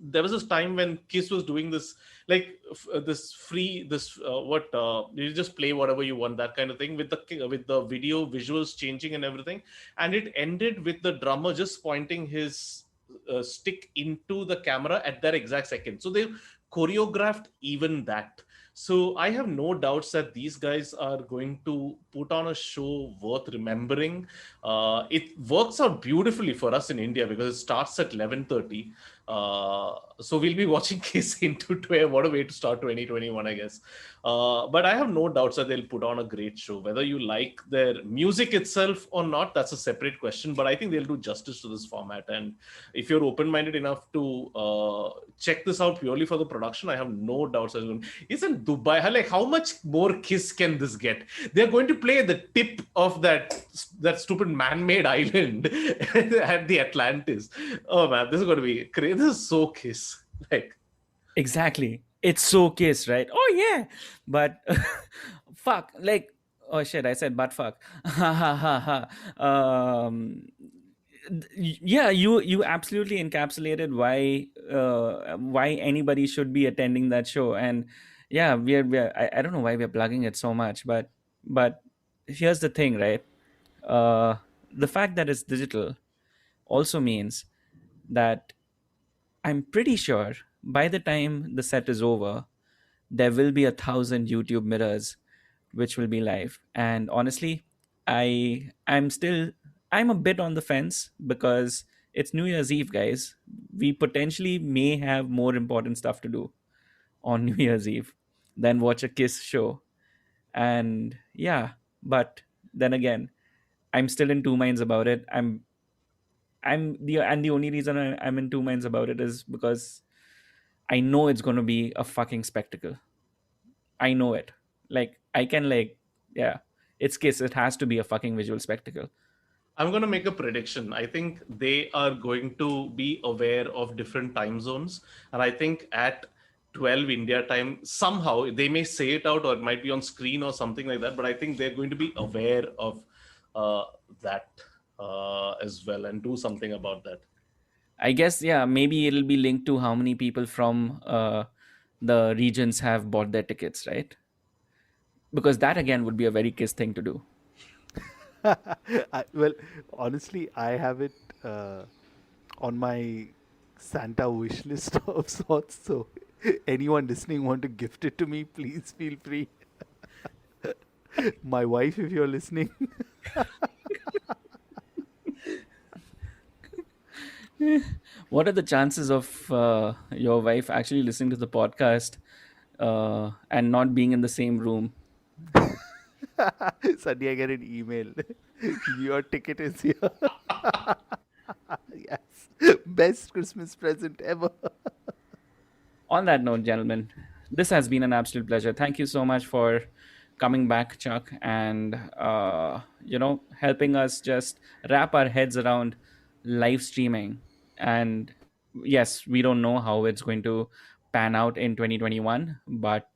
there was this time when Kiss was doing this, like this free, this what you just play whatever you want, that kind of thing, with the video visuals changing and everything, and it ended with the drummer just pointing his stick into the camera at that exact second. So they choreographed even that. So I have no doubts that these guys are going to put on a show worth remembering. It works out beautifully for us in India because it starts at 11:30. So we'll be watching Kiss into 12. What a way to start 2021, I guess. But I have no doubts that they'll put on a great show. Whether you like their music itself or not, that's a separate question. But I think they'll do justice to this format. And if you're open-minded enough to check this out purely for the production, I have no doubts. Isn't Dubai, like, how much more Kiss can this get? They're going to play at the tip of that stupid man-made island at the Atlantis. Oh man, this is going to be crazy. This is so Kiss. Like, Exactly. It's so Kiss, right? Oh yeah. But fuck, like, oh shit, I said but fuck. Ha ha ha ha. Yeah, you absolutely encapsulated why anybody should be attending that show. And yeah, I don't know why we're plugging it so much, but here's the thing, right? The fact that it's digital also means that I'm pretty sure by the time the set is over, there will be 1,000 YouTube mirrors which will be live. And honestly, I'm a bit on the fence because it's New Year's Eve, guys. We potentially may have more important stuff to do on New Year's Eve than watch a Kiss show. And yeah, but then again, I'm still in two minds about it. The only reason I'm in two minds about it is because I know it's going to be a fucking spectacle. I know it. Like I can yeah, it's Kiss. It has to be a fucking visual spectacle. I'm going to make a prediction. I think they are going to be aware of different time zones. And I think at 12 India time, somehow they may say it out or it might be on screen or something like that. But I think they're going to be aware of that as well and do something about that. I guess, yeah, maybe it'll be linked to how many people from the regions have bought their tickets, right? Because that again would be a very Kiss thing to do. Well, honestly, I have it on my Santa wish list of sorts. So, anyone listening want to gift it to me, please feel free. My wife, if you're listening. What are the chances of your wife actually listening to the podcast and not being in the same room? Suddenly I get an email. Your ticket is here. Yes. Best Christmas present ever. On that note, gentlemen, this has been an absolute pleasure. Thank you so much for coming back, Chuck, and helping us just wrap our heads around live streaming. And yes, we don't know how it's going to pan out in 2021, but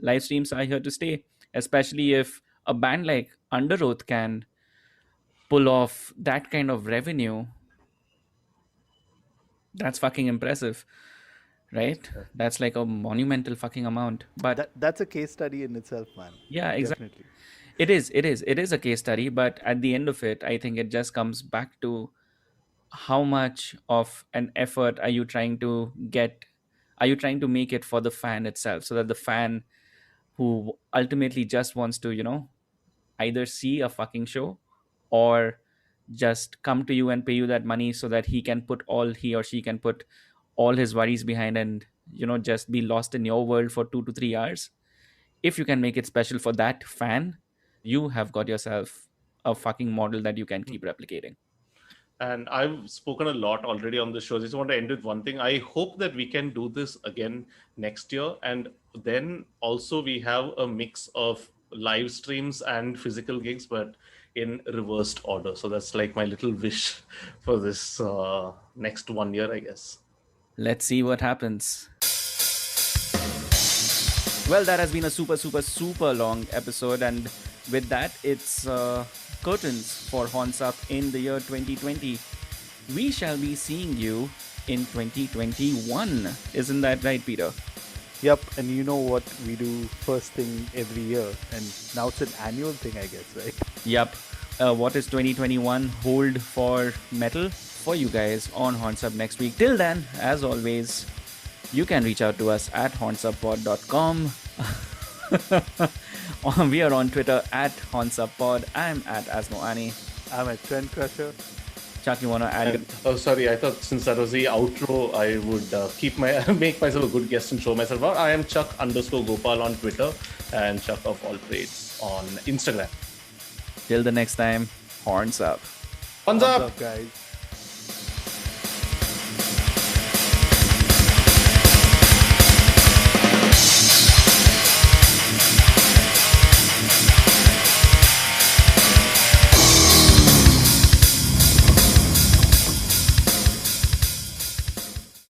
live streams are here to stay, especially if a band like Under Oath can pull off that kind of revenue. That's fucking impressive, right? That's like a monumental fucking amount. But That's a case study in itself, man. yeah, exactly. Definitely. It is a case study, but at the end of it, I think it just comes back to how much of an effort are you trying to get? Are you trying to make it for the fan itself, so that the fan who ultimately just wants to, either see a fucking show or just come to you and pay you that money so that he or she can put all his worries behind and, just be lost in your world for 2 to 3 hours. If you can make it special for that fan, you have got yourself a fucking model that you can keep replicating. And I've spoken a lot already on the show. I just want to end with one thing. I hope that we can do this again next year. And then also we have a mix of live streams and physical gigs, but in reversed order. So that's like my little wish for this next 1 year, I guess. Let's see what happens. Well, that has been a super, super, super long episode. And with that, it's curtains for Horns Up in the year 2020. We shall be seeing you in 2021. Isn't that right, Peter? Yep, and you know what we do first thing every year, and now it's an annual thing, I guess, right? Yep. What does 2021 hold for metal for you guys on Horns Up next week? Till then, as always, you can reach out to us at hornsuppod.com. We are on Twitter at hornsuppod. I'm at Asmoani. I'm a Trend Crusher. Chuck, you want to add? Oh, sorry. I thought since that was the outro, I would make myself a good guest and show myself out. I am Chuck_Gopal on Twitter and Chuck of all trades on Instagram. Till the next time, Horns Up. Horns up, guys.